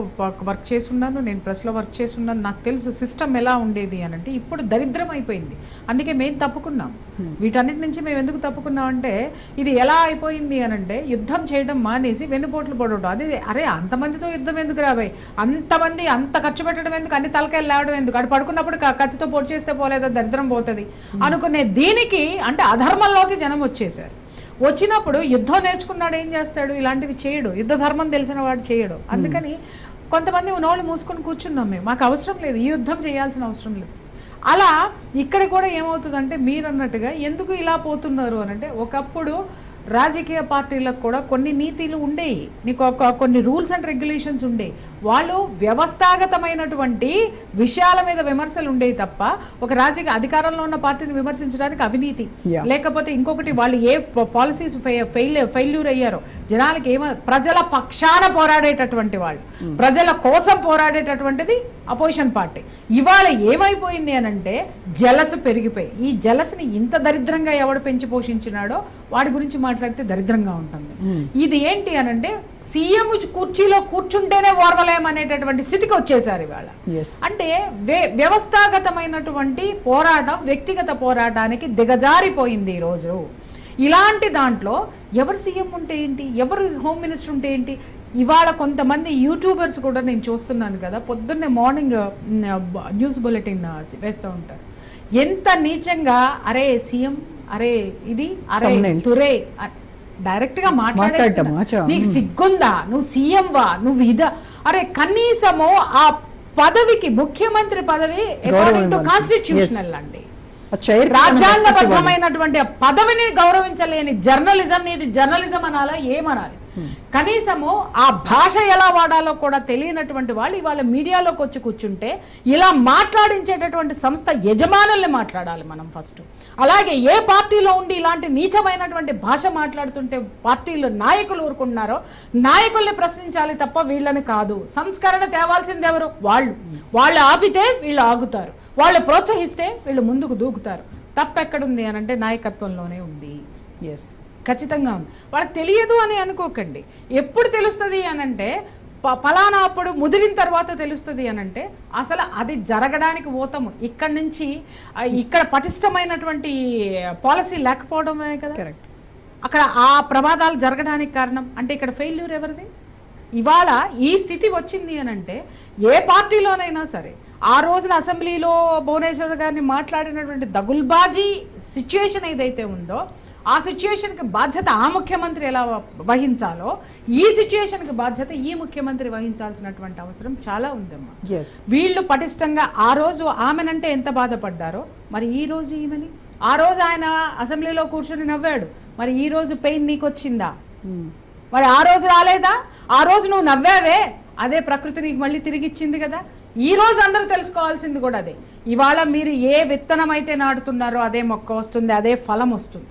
వర్క్ చేస్తున్నాను, నేను ప్రెస్ లో వర్క్ చేస్తున్నాను, నాకు తెలుసు సిస్టమ్ ఎలా ఉండేది అని. అంటే ఇప్పుడు దరిద్రం అయిపోయింది, అందుకే మేము తప్పుకున్నాం. వీటన్నిటి నుంచి మేము ఎందుకు తప్పుకున్నాం అంటే ఇది ఎలా అయిపోయింది అని అంటే యుద్ధం చేయడం మానేసి వెన్నుపోట్లు పడటం. అది అరే అంతమందితో యుద్ధం ఎందుకు రాబాయి, అంతమంది అంత ఖర్చు పెట్టడం ఎందుకు, అన్ని తలకాయలు లేవడం ఎందుకు, అటు పడుకున్నప్పుడు కత్తితో పొడి చేస్తే పోలేదో దరిద్రం పోతుంది అనుకునే దీనికి అంటే అధర్మంలోకి జనం వచ్చేసారు. వచ్చినప్పుడు యుద్ధం నేర్చుకున్నాడు ఏం చేస్తాడు, ఇలాంటివి చేయడు, యుద్ధ ధర్మం తెలిసిన వాడు చేయడు. అందుకని కొంతమంది నోళ్ళు మూసుకొని కూర్చున్నాం, మేము మాకు అవసరం లేదు, ఈ యుద్ధం చేయాల్సిన అవసరం లేదు. అలా ఇక్కడ కూడా ఏమవుతుందంటే మీరు అన్నట్టుగా ఎందుకు ఇలా పోతున్నారు అని అంటే ఒకప్పుడు రాజకీయ పార్టీలకు కూడా కొన్ని నీతిలు ఉండేవి, నీకు కొన్ని రూల్స్ అండ్ రెగ్యులేషన్స్ ఉండేవి. వాళ్ళు వ్యవస్థాగతమైనటువంటి విషయాల మీద విమర్శలు ఉండేవి తప్ప ఒక రాజకీయ అధికారంలో ఉన్న పార్టీని విమర్శించడానికి అవినీతి లేకపోతే ఇంకొకటి వాళ్ళు ఏ పాలసీస్ ఫెయిల్యూర్ అయ్యారో జనాలకి ప్రజల పక్షాన పోరాడేటటువంటి వాళ్ళు, ప్రజల కోసం పోరాడేటటువంటిది అపోజిషన్ పార్టీ. ఇవాళ ఏమైపోయింది అనంటే జలస్ పెరిగిపోయి, ఈ జలస్ని ఇంత దరిద్రంగా ఎవడు పెంచి పోషించినాడో వాడి గురించి మాట్లాడితే దరిద్రంగా ఉంటుంది. ఇది ఏంటి అనంటే సీఎం కుర్చీలో కూర్చుంటేనే ఓర్వలేం అనేటటువంటి స్థితికి వచ్చేసారు ఇవాళ. అంటే వ్యవస్థాగతమైనటువంటి పోరాటం వ్యక్తిగత పోరాటానికి దిగజారిపోయింది ఈ రోజు. ఇలాంటి దాంట్లో ఎవరు సీఎం ఉంటే ఏంటి, ఎవరు హోమ్ మినిస్టర్ ఉంటే ఏంటి? ఇవాళ కొంతమంది యూట్యూబర్స్ కూడా నేను చూస్తున్నాను కదా, పొద్దున్నే మార్నింగ్ న్యూస్ బులెటిన్ వేస్తూ ఉంటారు. ఎంత నీచంగా అరే సీఎం, అరే ఇది, అరే తురే డైరెక్ట్ గా మాట్లాడటం. నీకు సిగ్గుందా? నువ్వు సీఎం వా, నువ్వు ఇదా? అరే కనీసము ఆ పదవికి, ముఖ్యమంత్రి పదవి అకార్డింగ్ టు కాన్స్టిట్యూషనల్ అండి, రాజ్యాంగబద్ధమైనటువంటి పదవిని గౌరవించలేని జర్నలిజం, నీది జర్నలిజం అనాలా ఏమనాలి? కనీసము ఆ భాష ఎలా వాడాలో కూడా తెలియనటువంటి వాళ్ళు ఇవాళ మీడియాలోకి వచ్చి కూర్చుంటే ఇలా మాట్లాడించేటటువంటి సంస్థ యజమానుల్ని మాట్లాడాలి మనం ఫస్ట్. అలాగే ఏ పార్టీలో ఉండి ఇలాంటి నీచమైనటువంటి భాష మాట్లాడుతుంటే పార్టీలో నాయకులు ఊరుకుంటున్నారో నాయకుల్ని ప్రశ్నించాలి తప్ప వీళ్ళని కాదు. సంస్కరణ తేవాల్సింది ఎవరు? వాళ్ళు ఆపితే వీళ్ళు ఆగుతారు, వాళ్ళు ప్రోత్సహిస్తే వీళ్ళు ముందుకు దూకుతారు. తప్పెక్కడుంది అని అంటే నాయకత్వంలోనే ఉంది. ఖచ్చితంగా ఉంది. వాళ్ళకి తెలియదు అని అనుకోకండి. ఎప్పుడు తెలుస్తుంది అనంటే ఫలానా అప్పుడు ముదిరిన తర్వాత తెలుస్తుంది అనంటే అసలు అది జరగడానికి పోతాము. ఇక్కడ నుంచి ఇక్కడ పటిష్టమైనటువంటి పాలసీ లేకపోవడమే కదా అక్కడ ఆ ప్రమాదాలు జరగడానికి కారణం. అంటే ఇక్కడ ఫెయిల్యూర్ ఎవరిది? ఇవాళ ఈ స్థితి వచ్చింది అనంటే ఏ పార్టీలోనైనా సరే ఆ రోజున అసెంబ్లీలో భువనేశ్వర్ గారిని మాట్లాడినటువంటి దగుల్బాజీ సిచ్యుయేషన్ ఏదైతే ఉందో ఆ సిచ్యుయేషన్కి బాధ్యత ఆ ముఖ్యమంత్రి ఎలా వహించాలో ఈ సిచ్యుయేషన్కి బాధ్యత ఈ ముఖ్యమంత్రి వహించాల్సినటువంటి అవసరం చాలా ఉందమ్మా. వీళ్ళు పటిష్టంగా ఆ రోజు ఆమెనంటే ఎంత బాధపడ్డారో మరి ఈ రోజు ఈమెని, ఆ రోజు ఆయన అసెంబ్లీలో కూర్చొని నవ్వాడు, మరి ఈ రోజు పెయిన్ నీకు వచ్చిందా? మరి ఆ రోజు రాలేదా? ఆ రోజు నువ్వు నవ్వావే, అదే ప్రకృతి నీకు మళ్ళీ తిరిగి ఇచ్చింది కదా. ఈ రోజు అందరూ తెలుసుకోవాల్సింది కూడా అదే. ఇవాళ మీరు ఏ విత్తనం అయితే నాటుతున్నారో అదే మొక్క వస్తుంది, అదే ఫలం వస్తుంది.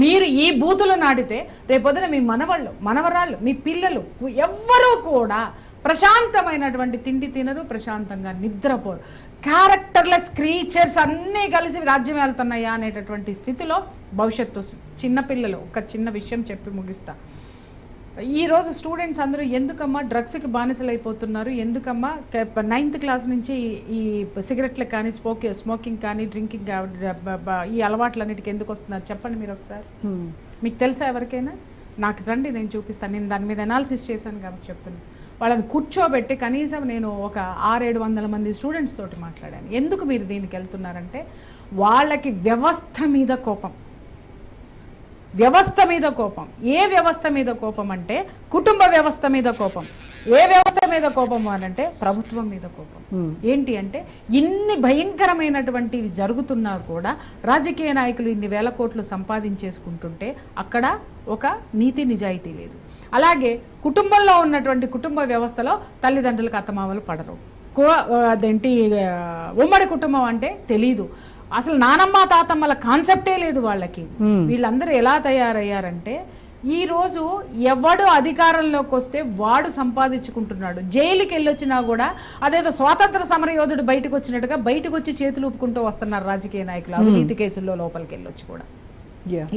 మీరు ఈ బూతులు నాటితే రేపొద్దున మీ మనవాళ్ళు, మనవరాళ్ళు, మీ పిల్లలు ఎవ్వరూ కూడా ప్రశాంతమైనటువంటి తిండి తినరు, ప్రశాంతంగా నిద్రపోరు. క్యారెక్టర్లెస్ క్రీచర్స్ అన్నీ కలిసి రాజ్యం వెళ్తున్నాయా అనేటటువంటి స్థితిలో భవిష్యత్తు. చిన్నపిల్లలు, ఒక చిన్న విషయం చెప్పి ముగిస్తా. ఈరోజు స్టూడెంట్స్ అందరూ ఎందుకమ్మా డ్రగ్స్కి బానిసలు అయిపోతున్నారు, ఎందుకమ్మా 9th క్లాస్ నుంచి ఈ సిగరెట్లకు కానీ స్మోకింగ్ కానీ డ్రింకింగ్ ఈ అలవాట్లన్నిటికీ ఎందుకు వస్తున్నారు చెప్పండి మీరు ఒకసారి. మీకు తెలుసా ఎవరికైనా? నాకు రండి, నేను చూపిస్తాను. నేను దాని మీద అనాలిసిస్ చేశాను కాబట్టి చెప్తున్నాను. వాళ్ళని కూర్చోబెట్టి కనీసం నేను ఒక 600-700 మంది స్టూడెంట్స్ తోటి మాట్లాడాను. ఎందుకు మీరు దీనికి వెళ్తున్నారంటే వాళ్ళకి వ్యవస్థ మీద కోపం, వ్యవస్థ మీద కోపం. ఏ వ్యవస్థ మీద కోపం అంటే కుటుంబ వ్యవస్థ మీద కోపం. ఏ వ్యవస్థ మీద కోపం అనంటే ప్రభుత్వం మీద కోపం. ఏంటి అంటే ఇన్ని భయంకరమైనటువంటివి జరుగుతున్నా కూడా రాజకీయ నాయకులు ఇన్ని వేల కోట్లు సంపాదించేసుకుంటుంటే అక్కడ ఒక నీతి నిజాయితీ లేదు. అలాగే కుటుంబంలో ఉన్నటువంటి కుటుంబ వ్యవస్థలో తల్లిదండ్రులకు అత్తమామలు పడరు. అదేంటి ఉమ్మడి కుటుంబం అంటే తెలీదు, అసలు నానమ్మ తాతమ్మల కాన్సెప్టే లేదు వాళ్ళకి. వీళ్ళందరూ ఎలా తయారయ్యారంటే ఈ రోజు ఎవడు అధికారంలోకి వస్తే వాడు సంపాదించుకుంటున్నాడు. జైలుకి వెళ్ళొచ్చినా కూడా అదేదో స్వాతంత్ర సమరయోధుడు బయటకు వచ్చినట్టుగా బయటకు వచ్చి చేతులు ఊపుకుంటూ వస్తున్నారు రాజకీయ నాయకులు, అవినీతి కేసుల్లో లోపలికి వెళ్ళొచ్చి కూడా.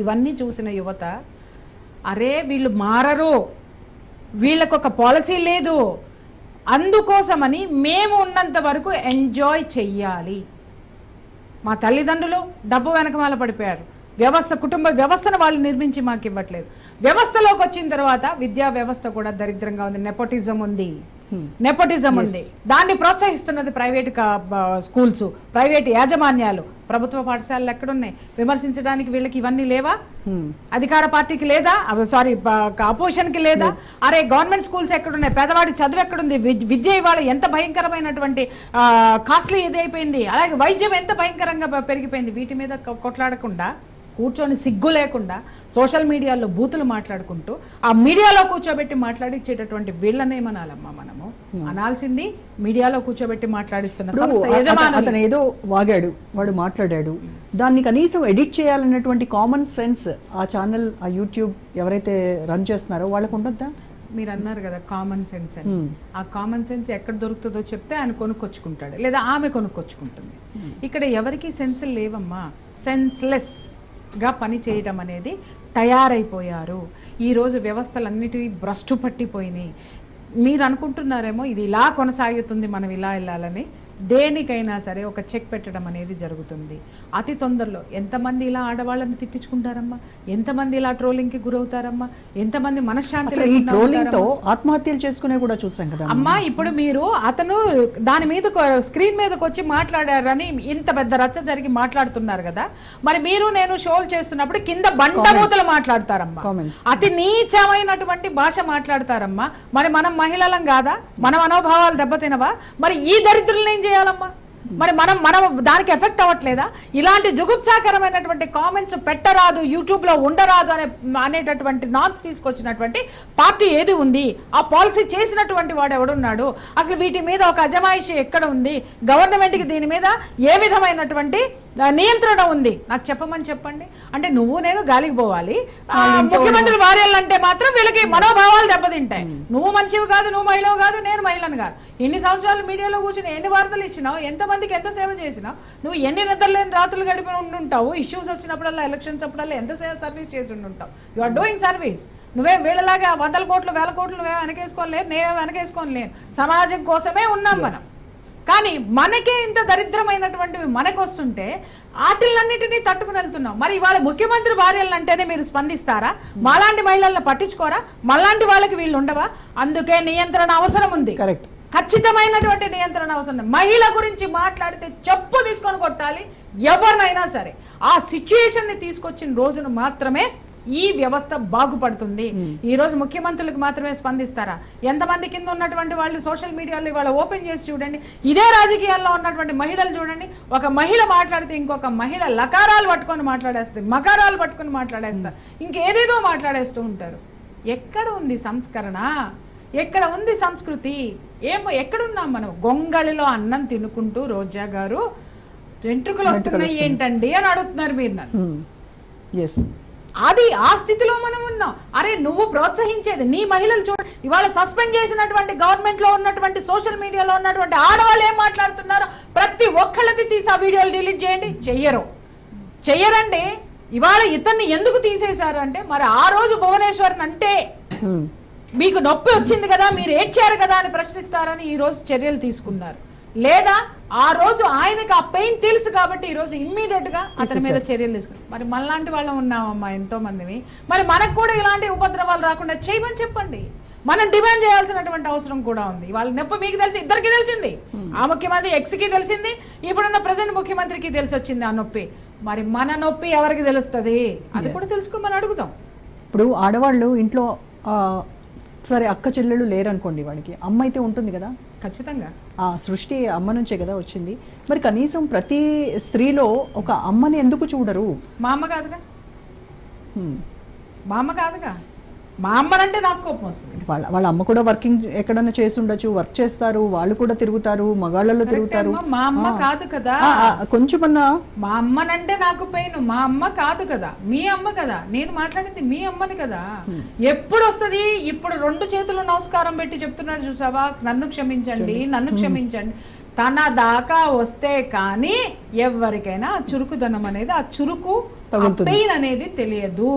ఇవన్నీ చూసిన యువత అరే వీళ్ళు మారరు, వీళ్ళకు ఒక పాలసీ లేదు, అందుకోసమని మేము ఉన్నంత వరకు ఎంజాయ్ చెయ్యాలి. మా తల్లిదండ్రులు డబ్బు వెనకమాల పడిపోయారు, వ్యవస్థ కుటుంబ వ్యవస్థను వాళ్ళు నిర్మించి మాకు ఇవ్వట్లేదు. వ్యవస్థలోకి వచ్చిన తర్వాత విద్యా వ్యవస్థ కూడా దరిద్రంగా ఉంది, నెపోటిజం ఉంది, నెపోటిజం ఉంది. దాన్ని ప్రోత్సహిస్తున్నది ప్రైవేట్ స్కూల్స్, ప్రైవేట్ యాజమాన్యాలు. ప్రభుత్వ పాఠశాలలు ఎక్కడున్నాయి? విమర్శించడానికి వీళ్ళకి ఇవన్నీ లేవా? అధికార పార్టీకి లేదా? సారీ అపోజిషన్కి లేదా? అరే గవర్నమెంట్ స్కూల్స్ ఎక్కడున్నాయి? పేదవాడి చదువు ఎక్కడుంది? విద్య ఇవాళ ఎంత భయంకరమైనటువంటి కాస్ట్లీ ఇది అయిపోయింది. అలాగే వైద్యం ఎంత భయంకరంగా పెరిగిపోయింది. వీటి మీద కొట్లాడకుండా కూర్చొని సిగ్గు లేకుండా సోషల్ మీడియాలో బూతులు మాట్లాడుకుంటూ ఆ మీడియాలో కూర్చోబెట్టి మాట్లాడించేటటువంటి వీళ్ళనేమనాలమ్మా మనము? అనాల్సింది మీడియాలో కూర్చోబెట్టి మాట్లాడిస్తున్న సంస్థ యజమానులు. అతను ఏదో వాగాడు, వాడు మాట్లాడాడు, దాన్ని కనీసం ఎడిట్ చేయాలన్నటువంటి కామన్ సెన్స్ ఆ ఛానల్, ఆ యూట్యూబ్ ఎవరైతే రన్ చేస్తున్నారో వాళ్ళకు ఉండొద్దా? మీరు అన్నారు కదా కామన్ సెన్స్ అని. ఆ కామన్ సెన్స్ ఎక్కడ దొరుకుతుందో చెప్తే ఆయన కొనుక్కొచ్చుకుంటాడు, లేదా ఆమె కొనుక్కొచ్చుకుంటుంది. ఇక్కడ ఎవరికి సెన్స్ లేవమ్మా. సెన్స్లెస్ గా పని చేయడం అనేది తయారైపోయారు. ఈరోజు వ్యవస్థలన్నిటినీ భ్రష్టు పట్టిపోయినాయి. మీరు అనుకుంటున్నారేమో ఇది ఇలా కొనసాగుతుంది, మనం ఇలా వెళ్ళాలని. దేనికైనా సరే ఒక చెక్ పెట్టడం అనేది జరుగుతుంది అతి తొందరలో. ఎంతమంది ఇలా ఆడవాళ్ళని తిట్టించుకుంటారమ్మా, ఎంతమంది ఇలా ట్రోలింగ్ కి గురవుతారమ్మా, ఎంతమంది మనశ్శాంతి ఈ ట్రోలింగ్ తో ఆత్మహత్యలు చేసుకునే కూడా చూసాం కదా అమ్మా. ఇప్పుడు మీరు అతను దాని మీద స్క్రీన్ మీదకి వచ్చి మాట్లాడారని ఇంత పెద్ద రచ్చ జరిగి మాట్లాడుతున్నారు కదా, మరి మీరు నేను షోలు చేస్తున్నప్పుడు కింద బండమూతలు మాట్లాడతారమ్మా, అతి నీచమైనటువంటి భాష మాట్లాడతారమ్మా. మరి మనం మహిళలం కాదా? మన మనోభావాలు దెబ్బతినవా? మరి ఈ దరిద్రులను ఏం చేయాలమ్మా? మరి మనం దానికి ఎఫెక్ట్ అవ్వట్లేదా? ఇలాంటి జుగుప్సాకరమైనటువంటి కామెంట్స్ పెట్టరాదు, యూట్యూబ్ లో ఉండరాదు అనేటటువంటి నామ్స్ తీసుకొచ్చినటువంటి పార్టీ ఏది ఉంది? ఆ పాలసీ చేసినటువంటి వాడు ఎవడున్నాడు? అసలు వీటి మీద ఒక అజమాయిషి ఎక్కడ ఉంది? గవర్నమెంట్ కి దీని మీద ఏ విధమైనటువంటి నియంత్రణ ఉంది? నాకు చెప్పమని చెప్పండి. అంటే నువ్వు నేను గాలికి పోవాలి, ముఖ్యమంత్రి భార్యలంటే మాత్రం వీళ్ళకి మనోభావాలు దెబ్బతింటాయి. నువ్వు మనిషివి కాదు, నువ్వు మహిళవు కాదు, నేను మహిళను కాదు. ఎన్ని సంవత్సరాలు మీడియాలో కూర్చుని ఎన్ని వార్తలు ఇచ్చినావు, ఎంతమందికి ఎంత సేవ చేసినావు, నువ్వు ఎన్ని నిద్రలేని రాత్రులు గడిపి ఉండుంటావు, ఇష్యూస్ వచ్చినప్పుడల్లా, ఎలక్షన్స్ అప్పుడల్లా ఎంత సర్వీస్ చేసి ఉండుంటావు. You are doing service. నువ్వేం వీళ్ళలాగా 100 కోట్లు 1000 కోట్లు నువ్వేం వెనకేసుకోలేరు, నేనే వెనకేసుకోలేను. సమాజం కోసమే ఉన్నాం మనం. కానీ మనకే ఇంత దరిద్రమైనటువంటివి మనకు వస్తుంటే వాటిలన్నిటినీ తట్టుకుని వెళ్తున్నాం. మరి ఇవాళ ముఖ్యమంత్రి భార్యలు అంటేనే మీరు స్పందిస్తారా? మాలాంటి మహిళలను పట్టించుకోరా? మళ్ళాంటి వాళ్ళకి వీళ్ళు ఉండవా? అందుకే నియంత్రణ అవసరం ఉంది. కరెక్ట్, ఖచ్చితమైనటువంటి నియంత్రణ అవసరం. మహిళ గురించి మాట్లాడితే చెప్పు తీసుకొని కొట్టాలి ఎవరినైనా సరే. ఆ సిచ్యుయేషన్ ని తీసుకొచ్చిన రోజున మాత్రమే ఈ వ్యవస్థ బాగుపడుతుంది. ఈ రోజు ముఖ్యమంత్రులకు మాత్రమే స్పందిస్తారా? ఎంతమంది కింద ఉన్నటువంటి వాళ్ళు సోషల్ మీడియాలో ఇవాళ ఓపెన్ చేసి చూడండి. ఇదే రాజకీయాల్లో ఉన్నటువంటి మహిళలు చూడండి, ఒక మహిళ మాట్లాడితే ఇంకొక మహిళ లకారాలు పట్టుకొని మాట్లాడేస్తుంది, మకారాలు పట్టుకొని మాట్లాడేస్తారు, ఇంకేదేదో మాట్లాడేస్తూ ఉంటారు. ఎక్కడ ఉంది సంస్కరణ? ఎక్కడ ఉంది సంస్కృతి? ఎక్కడున్నాం మనం? గొంగళిలో అన్నం తినుకుంటూ రోజా గారు వెంట్రుకలు వస్తున్నాయి ఏంటండి అని అడుగుతున్నారు మీరు నన్ను. అది ఆ స్థితిలో మనం ఉన్నాం. అరే నువ్వు ప్రోత్సహించేది నీ మహిళలు చూడ, ఇవాళ సస్పెండ్ చేసినటువంటి గవర్నమెంట్ లో ఉన్నటువంటి సోషల్ మీడియాలో ఉన్నటువంటి ఆడవాళ్ళు ఏం మాట్లాడుతున్నారో ప్రతి ఒక్కళ్ళది తీసి ఆ వీడియోలు డిలీట్ చేయండి. చెయ్యరండి. ఇవాళ ఇతన్ని ఎందుకు తీసేశారు అంటే, మరి ఆ రోజు భువనేశ్వర్ అంటే మీకు నొప్పి వచ్చింది కదా, మీరు ఏడ్చారు కదా అని ప్రశ్నిస్తారని ఈ రోజు చర్యలు తీసుకున్నారు. లేదా ఆ రోజు ఆయనకి ఆ పెయిన్ తెలుసు కాబట్టి ఈ రోజు ఇమ్మీడియట్ గా అతని మీద చర్యలు తీసుకున్నారు. మరి మనలాంటి వాళ్ళం ఉన్నామమ్మా ఎంతో మందిని. మరి మనకు కూడా ఇలాంటి ఉపద్రవాలు రాకుండా చేయమని చెప్పండి. మనం డిమాండ్ చేయాల్సినటువంటి అవసరం కూడా ఉంది. వాళ్ళ నొప్పి మీకు తెలిసి, ఇద్దరికి తెలిసింది. ఆ ముఖ్యమంత్రి ఎక్స్కి తెలిసింది, ఇప్పుడున్న ప్రజెంట్ ముఖ్యమంత్రికి తెలిసి వచ్చింది ఆ నొప్పి. మరి మన నొప్పి ఎవరికి తెలుస్తుంది? అది కూడా తెలుసుకోమని అడుగుతాం. ఇప్పుడు ఆడవాళ్ళు ఇంట్లో సరే అక్క చెల్లెళ్ళు లేరనుకోండి, వాడికి అమ్మ అయితే ఉంటుంది కదా, ఖచ్చితంగా ఆ సృష్టి అమ్మ నుంచే కదా వచ్చింది. మరి కనీసం ప్రతి స్త్రీలో ఒక అమ్మని ఎందుకు చూడరు? మా అమ్మ కాదుగా, మా అమ్మ కాదుగా. మా అమ్మనంటే నాకు కోపం వస్తుంది. వాళ్ళ అమ్మ కూడా వర్కింగ్ ఎక్కడన్నా చేసి ఉండొచ్చు, వర్క్ చేస్తారు, వాళ్ళు కూడా తిరుగుతారు, మగాళ్ళలో తిరుగుతారు. మా అమ్మ కాదు కదా, కొంచెమన్నా మా అమ్మనంటే నాకు పెయిన్. మా అమ్మ కాదు కదా, మీ అమ్మ కదా. నేను మాట్లాడింది మీ అమ్మని కదా. ఎప్పుడు వస్తుంది? ఇప్పుడు 2 చేతులు నమస్కారం పెట్టి చెప్తున్నాడు చూసావా, నన్ను క్షమించండి, నన్ను క్షమించండి. తన దాకా వస్తే కానీ ఎవరికైనా చురుకుదనం అనేది, ఆ చురుకు పెయిన్ అనేది తెలియదు.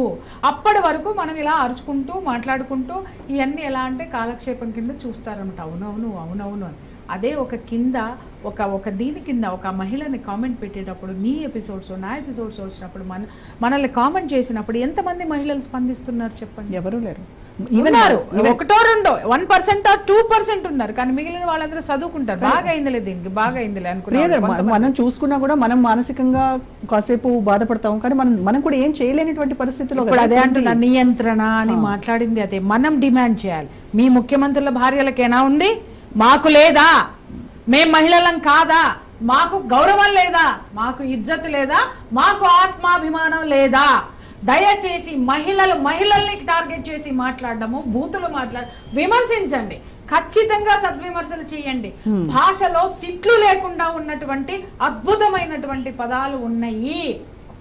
అప్పటి వరకు మనం ఇలా అరుచుకుంటూ మాట్లాడుకుంటూ ఇవన్నీ ఎలా అంటే కాలక్షేపం కింద చూస్తారన్నమాట. అవునవును అవునవును అని. అదే ఒక కింద ఒక దీని కింద ఒక మహిళని కామెంట్ పెట్టేటప్పుడు, నీ ఎపిసోడ్స్ నా ఎపిసోడ్స్ వచ్చినప్పుడు మనల్ని కామెంట్ చేసినప్పుడు ఎంతమంది మహిళలు స్పందిస్తున్నారు చెప్పండి? ఎవరు లేరు. ఉన్నారు, 1-2 1% 2% ఉన్నారు. కానీ మిగిలిన వాళ్ళందరూ చదువుకుంటారు, బాగా అయిందిలే దీనికి, బాగా అయిందిలే అనుకుంటారు. మనం చూసుకున్నా కూడా మనం మానసికంగా కాసేపు బాధపడతాం, కానీ మనం కూడా ఏం చేయలేనటువంటి పరిస్థితిలో. అదే అంటున్నా, నియంత్రణ అని మాట్లాడింది అదే. మనం డిమాండ్ చేయాలి. మీ ముఖ్యమంత్రుల భార్యలకేనా ఉంది? మాకు లేదా? మేం మహిళలం కాదా? మాకు గౌరవం లేదా, మాకు ఇజ్జత్ లేదా, మాకు ఆత్మాభిమానం లేదా? దయచేసి మహిళల్ని టార్గెట్ చేసి మాట్లాడడము, బూతులు విమర్శించండి, ఖచ్చితంగా సద్విమర్శలు చేయండి. భాషలో తిట్లు లేకుండా ఉన్నటువంటి అద్భుతమైనటువంటి పదాలు ఉన్నాయి,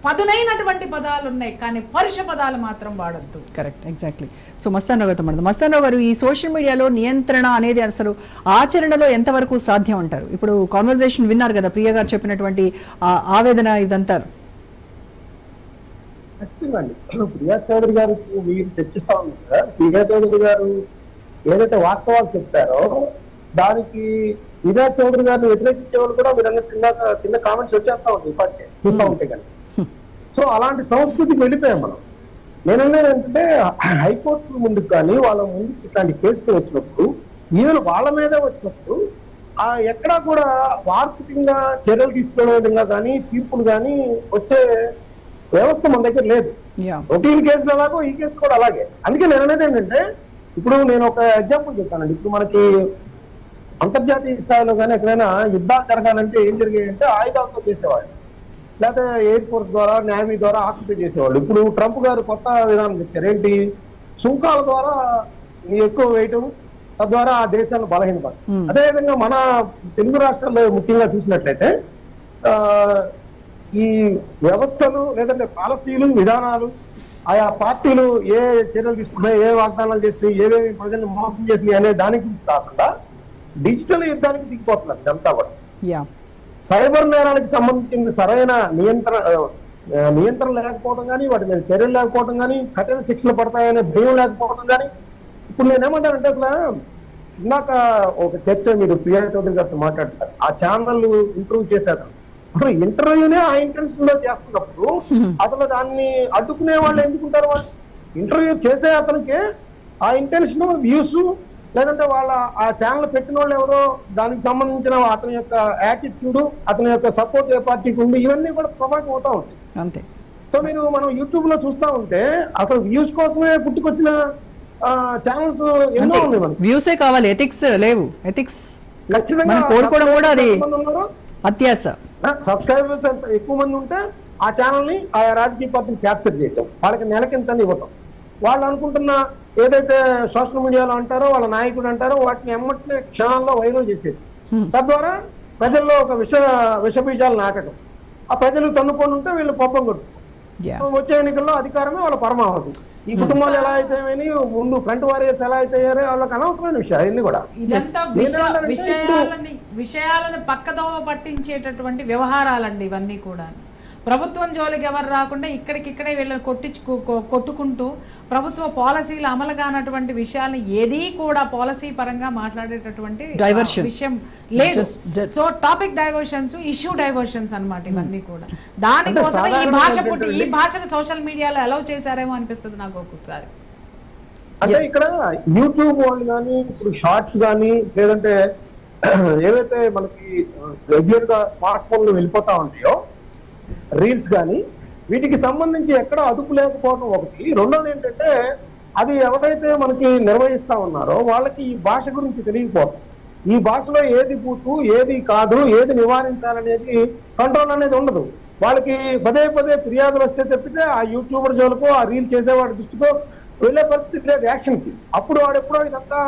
పదునైనటువంటి పదాలు ఉన్నాయి, కానీ పరుష పదాలు మాత్రం వాడద్దు. Correct, exactly. సో మస్తానరావు గారితో మాట్లాడదాం. మస్తానరావు గారు, ఈ సోషల్ మీడియాలో నియంత్రణ అనేది అసలు ఆచరణలో ఎంతవరకు సాధ్యం అంటారు? ఇప్పుడు కాన్వర్జేషన్ విన్నారు కదా, ప్రియ గారు చెప్పినటువంటి ఆవేదన ఇదంతా. ఖచ్చితంగా అండి. ప్రియా చౌదరి గారు మీరు చర్చిస్తా ఉన్నారు కదా, ప్రియా చౌదరి గారు ఏదైతే వాస్తవాలు చెప్పారో దానికి ప్రియా చౌదరి గారిని వ్యతిరేకించే వాళ్ళు కూడా మీరు అన్నట్టు కింద కామెంట్స్ వచ్చేస్తా ఉంటాయి ఇప్పటికే చూస్తూ ఉంటే కానీ. సో అలాంటి సంస్కృతికి వెళ్ళిపోయాం మనం. నేననేది ఏంటంటే హైకోర్టు ముందుకు కానీ వాళ్ళ ముందుకు ఇట్లాంటి కేసులు వచ్చినప్పుడు, ఈవెన్ వాళ్ళ మీదే వచ్చినప్పుడు ఎక్కడా కూడా మార్కెటింగ్ గా చర్యలు తీసుకునే విధంగా కానీ తీర్పులు కానీ వచ్చే వ్యవస్థ మన దగ్గర లేదు. రొటీన్ కేసులు ఎలాగో ఈ కేసు కూడా అలాగే. అందుకే నేను అనేది ఏంటంటే, ఇప్పుడు నేను ఒక ఎగ్జాంపుల్ చెప్తానండి. ఇప్పుడు మనకి అంతర్జాతీయ స్థాయిలో కానీ ఎక్కడైనా యుద్ధాలు జరగాలంటే ఏం జరిగాయంటే ఆయుధాలతో చేసేవాళ్ళు, లేకపోతే ఎయిర్ ఫోర్స్ ద్వారా నేవీ ద్వారా ఆక్యుపై చేసేవాళ్ళు. ఇప్పుడు ట్రంప్ గారు కొత్త విధానం చెప్పారు, ఏంటి, సుంకాల ద్వారా ఎక్కువ వేయటం, తద్వారా ఆ దేశాలను బలహీనపరచడం. అదేవిధంగా మన తెలుగు రాష్ట్రాల్లో ముఖ్యంగా చూసినట్లయితే ఈ వ్యవస్థలు లేదంటే పాలసీలు విధానాలు ఆయా పార్టీలు ఏ చర్యలు తీసుకున్నాయి, ఏ వాగ్దానాలు చేసినాయి, ఏవేమి ప్రజల్ని మోసం చేసినాయి అనే దాని గురించి కాకుండా డిజిటల్ యుద్ధానికి దిగిపోతున్నారు ఇదంతా కూడా. సైబర్ నేరాలకు సంబంధించిన సరైన నియంత్రణ లేకపోవడం కానీ, వాటి మీద చర్యలు లేకపోవడం కానీ, కఠిన శిక్షలు పడతాయనే భయం లేకపోవడం కానీ. ఇప్పుడు నేనేమంటానంటే, అసలు ఇందాక ఒక చర్చ మీరు ప్రియా చౌదరి గారితో మాట్లాడతారు, ఆ ఛానల్ ఇంటర్వ్యూ చేశారు. అసలు ఇంటర్వ్యూనే ఆ ఇంటెన్షన్ లో చేస్తున్నప్పుడు అసలు దాన్ని అడ్డుకునే వాళ్ళు ఎందుకుంటారు? వాళ్ళు ఇంటర్వ్యూ చేసే అతనికి ఆ ఇంటెన్షన్, వ్యూస్, లేదంటే వాళ్ళ ఆ ఛానల్ పెట్టిన వాళ్ళు ఎవరో, దానికి సంబంధించిన అతని యొక్క యాటిట్యూడ్, అతని యొక్క సపోర్ట్ ఏ పార్టీకి ఉంది, ఇవన్నీ కూడా ప్రభావితం అవుతా ఉంటాయి. అంతే. సో మనం యూట్యూబ్ లో చూస్తా ఉంటే అసలు వ్యూస్ కోసమే పుట్టుకొచ్చిన ఛానల్స్ ఎన్నో ఉన్నాయి. మనకి వ్యూసే కావాలి, ఎథిక్స్ లేవు. ఎథిక్స్ ఖచ్చితంగా కోరుకోవడం కూడా అది అత్యాస. సబ్స్క్రైబర్స్ ఎంత ఎక్కువ మంది ఉంటే ఆ ఛానల్ ని ఆ రాజకీయ పార్టీని క్యాప్చర్ చేయటం, వాళ్ళకి నెలకింత ఇవ్వటం, వాళ్ళు అనుకుంటున్న ఏదైతే సోషల్ మీడియాలో అంటారో, వాళ్ళ నాయకుడు అంటారో, వాటిని ఎమ్మటినే క్షణాల్లో వైరల్ చేసేది. తద్వారా ప్రజల్లో ఒక విషబీజాలు నాటడం, ఆ ప్రజలు తన్నుకొని ఉంటే వీళ్ళు పబ్బం కొట్టు, వచ్చే ఎన్నికల్లో అధికారమే వాళ్ళ పరమావధి. ఈ కుటుంబాలు ఎలా అయితే ముందు ఫ్రంట్ వారియర్స్ ఎలా అయితే వాళ్ళకి అనవసరమైన విషయాలు ఇవన్నీ కూడా. విషయాలను పక్కదోవ పట్టించేటటువంటి వ్యవహారాలండి ఇవన్నీ కూడా. ప్రభుత్వం జోలికి ఎవరు రాకుండా ఇక్కడికిక్కడే వీళ్ళని కొట్టుకుంటూ ప్రభుత్వ పాలసీలు అమలు కానటువంటి విషయాలను ఏది కూడా పాలసీ పరంగా మాట్లాడేటటువంటి విషయం లేదు. So topic diversions, issue diversions అన్నమాట ఇవన్నీ కూడా. దానికోసం ఈ భాషను సోషల్ మీడియాలో అలౌ చేశారేమో అనిపిస్తుంది నాకు ఒక్కొక్కసారి. అంటే ఇక్కడ యూట్యూబ్ వాళ్ళు కానీ, ఇప్పుడు షార్ట్స్ కానీ, లేదంటే ఏవైతే మనకి రెగ్యులర్ గా స్మార్ట్ ఫోన్లు వెళ్ళిపోతా ఉంటాయో రీల్స్ కానీ, వీటికి సంబంధించి ఎక్కడ అదుపు లేకపోవడం ఒకటి. రెండోది ఏంటంటే, అది ఎవరైతే మనకి నిర్వహిస్తా ఉన్నారో వాళ్ళకి ఈ భాష గురించి తెలియకపోవడం, ఈ భాషలో ఏది పూతు, ఏది కాదు, ఏది నివారించాలనేది కంట్రోల్ అనేది ఉండదు. వాళ్ళకి పదే పదే ఫిర్యాదులు వస్తే తప్పితే ఆ యూట్యూబర్ జోలికో, ఆ రీల్ చేసేవాడి దృష్టికో వెళ్ళే పరిస్థితి లేదు యాక్షన్ కి. అప్పుడు వాడెప్పుడో ఇదంతా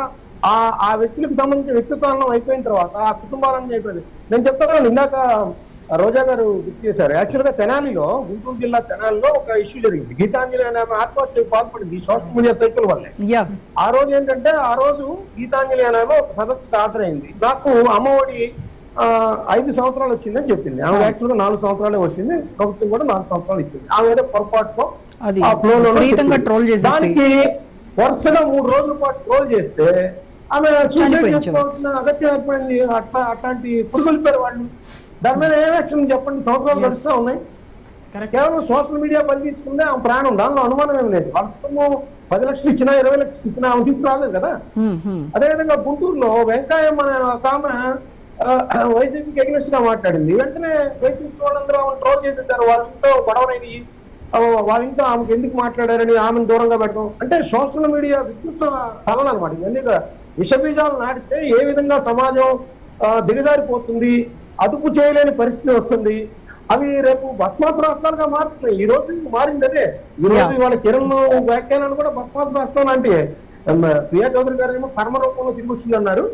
ఆ వ్యక్తులకు సంబంధించిన వ్యక్తిత్వాలను అయిపోయిన తర్వాత ఆ కుటుంబాలను అయిపోయింది. నేను చెప్తాను, ఇందాక రోజా గారు గుర్తు చేశారు. యాక్చువల్ గా తెనాలిలో, గుంటూరు జిల్లా తెనాలిలో ఒక ఇష్యూ జరిగింది. గీతాంజలి అనే ఆమె ఆత్మహత్యకు పాల్పడింది సోషల్ మీడియా సైకిల్ వల్లే. ఆ రోజు ఏంటంటే, ఆ రోజు గీతాంజలి అనే ఆమె ఒక సదస్సుకు హాజరైంది. నాకు అమ్మఒడి 5 సంవత్సరాలు వచ్చిందని చెప్పింది. ఆమె యాక్చువల్ గా 4 సంవత్సరాలే వచ్చింది, ప్రభుత్వం కూడా 4 సంవత్సరాలు ఇచ్చింది. ఆమె ఏదో పొరపాటులో దానికి వరుసగా 3 రోజుల పాటు ట్రోల్ చేస్తే ఆమె సూసైడ్ చేసుకోవాల్సిన అగత్యం ఏర్పడింది. అట్లాంటి పురుగులు పేరు వాళ్ళు. దాని మీద ఏం యాక్షన్ చెప్పండి? సంవత్సరాలు గడుస్తూ ఉన్నాయి. కేవలం సోషల్ మీడియా పని తీసుకుంటే ఆమె ప్రాణం, దానిలో అనుమానం ఏం లేదు. వాళ్ళ కుటుంబం 10 లక్షలు ఇచ్చినా, 20 లక్షలు ఇచ్చినా ఆమె తీసుకురాలేదు కదా. అదేవిధంగా గుంటూరులో వెంకయ్యం అనే ఒక ఆమె వైసీపీకి ఎగ్నెస్ట్ గా మాట్లాడింది. వెంటనే వైసీపీ వాళ్ళందరూ ఆమెను ట్రోల్ చేసేసారు. వాళ్ళ ఇంట్లో గొడవనైనవి, వాళ్ళ ఇంట్లో ఆమెకు ఎందుకు మాట్లాడారని ఆమెను దూరంగా పెడతాం. అంటే సోషల్ మీడియా వికృత ఫలం అనమాట. ఇవన్నీ విషబీజాలు నాటితే ఏ విధంగా సమాజం దిగజారిపోతుంది, అదుపు చేయలేని పరిస్థితి వస్తుంది. అవి రేపు భస్మాసురాస్త్రాలుగా మారుతున్నాయి. ఈ రోజు మారింది అదే. ఈ రోజు ఇవాళ కిరణ్ వ్యాఖ్యానాలు కూడా భస్మాసురాస్త్రాలు అంటే ప్రియా చౌదరి గారు ఏమో కర్మ రూపంలో తిరిగి వచ్చింది అన్నారు.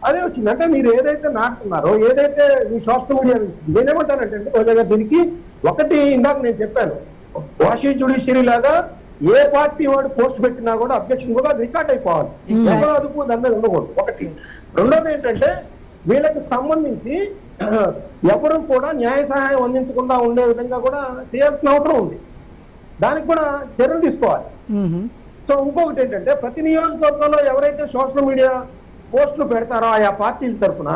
అదే వచ్చింది. అంటే మీరు ఏదైతే నాటుతున్నారో, ఏదైతే మీ సోషల్ మీడియా నేనేమంటానంటే దీనికి ఒకటి ఇందాక నేను చెప్పాను, వాషీ జ్యుడిషియరీ లాగా ఏ పార్టీ వాడు పోస్ట్ పెట్టినా కూడా అబ్జెక్షన్ కూడా రికార్డ్ అయిపోవాలి. ఎవరు అదుపు దాని మీద ఉండకూడదు. ఒకటి. రెండోది ఏంటంటే వీళ్ళకి సంబంధించి ఎవరు కూడా న్యాయ సహాయం అందించకుండా ఉండే విధంగా కూడా చేయాల్సిన అవసరం ఉంది. దానికి కూడా చర్యలు తీసుకోవాలి. సో ఇంకొకటి ఏంటంటే ప్రతి నియోజకవర్గంలో ఎవరైతే సోషల్ మీడియా పోస్టులు పెడతారో ఆయా పార్టీల తరఫున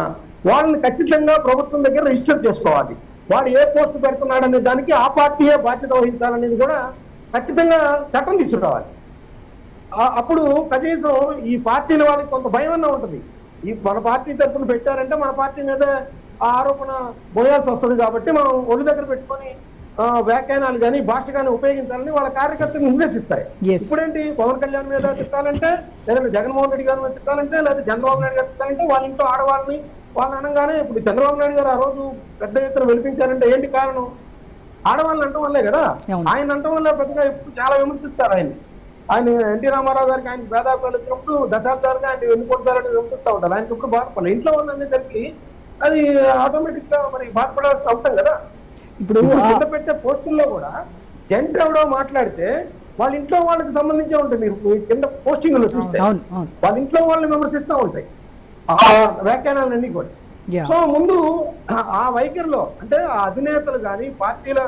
వాళ్ళని ఖచ్చితంగా ప్రభుత్వం దగ్గర రిజిస్టర్ చేసుకోవాలి. వాడు ఏ పోస్ట్ పెడుతున్నాడనే దానికి ఆ పార్టీయే బాధ్యత వహించాలనేది కూడా ఖచ్చితంగా చట్టం తీసుకురావాలి. అప్పుడు కనీసం ఈ పార్టీల వాళ్ళకి కొంత భయం అన్నా ఉంటుంది. ఈ మన పార్టీ తరఫున పెట్టారంటే మన పార్టీ మీద ఆ ఆరోపణ పోయాల్సి వస్తుంది కాబట్టి మనం ఒళ్ళు దగ్గర పెట్టుకొని వ్యాఖ్యానాలు కానీ భాష కానీ ఉపయోగించాలని వాళ్ళ కార్యకర్తలు నిర్దేశిస్తాయి. ఇప్పుడేంటి పవన్ కళ్యాణ్ మీద తిట్టాలంటే, లేదంటే జగన్మోహన్ రెడ్డి గారి మీద తిట్టాలంటే, లేదా చంద్రబాబు నాయుడు గారు తిట్టాలంటే వాళ్ళ ఇంట్లో ఆడవాళ్ళని వాళ్ళని అనగానే, ఇప్పుడు చంద్రబాబు నాయుడు గారు ఆ రోజు పెద్ద ఎత్తున వెలిపించారంటే ఏంటి కారణం? ఆడవాళ్ళని అంటం వల్లే కదా. ఆయన అంటం వల్ల పెద్దగా ఇప్పుడు చాలా విమర్శిస్తారు ఆయన ఎన్టీ రామారావు గారికి ఆయన భేదాభిప్రాయాలు వచ్చినప్పుడు దశాబ్దాలుగా ఆయన ఎన్నుకుంటారని విమర్శిస్తూ ఉంటారు. ఆయనకి ఇప్పుడు బాధపడాలి. ఇంట్లో వాళ్ళందరికీ అది ఆటోమేటిక్ గా మరి బాధపడాల్సిన అవసరం కదా. ఇప్పుడు కింద పెట్టే పోస్టుల్లో కూడా జంట ఎవడో మాట్లాడితే వాళ్ళ ఇంట్లో వాళ్ళకి సంబంధించే ఉంటాయి. మీరు కింద పోస్టింగ్ లో చూస్తే వాళ్ళ ఇంట్లో వాళ్ళని విమర్శిస్తూ ఉంటాయి ఆ వ్యాఖ్యానాలన్నీ కూడా. సో ముందు ఆ వైఖరిలో అంటే ఆ అధినేతలు కానీ పార్టీల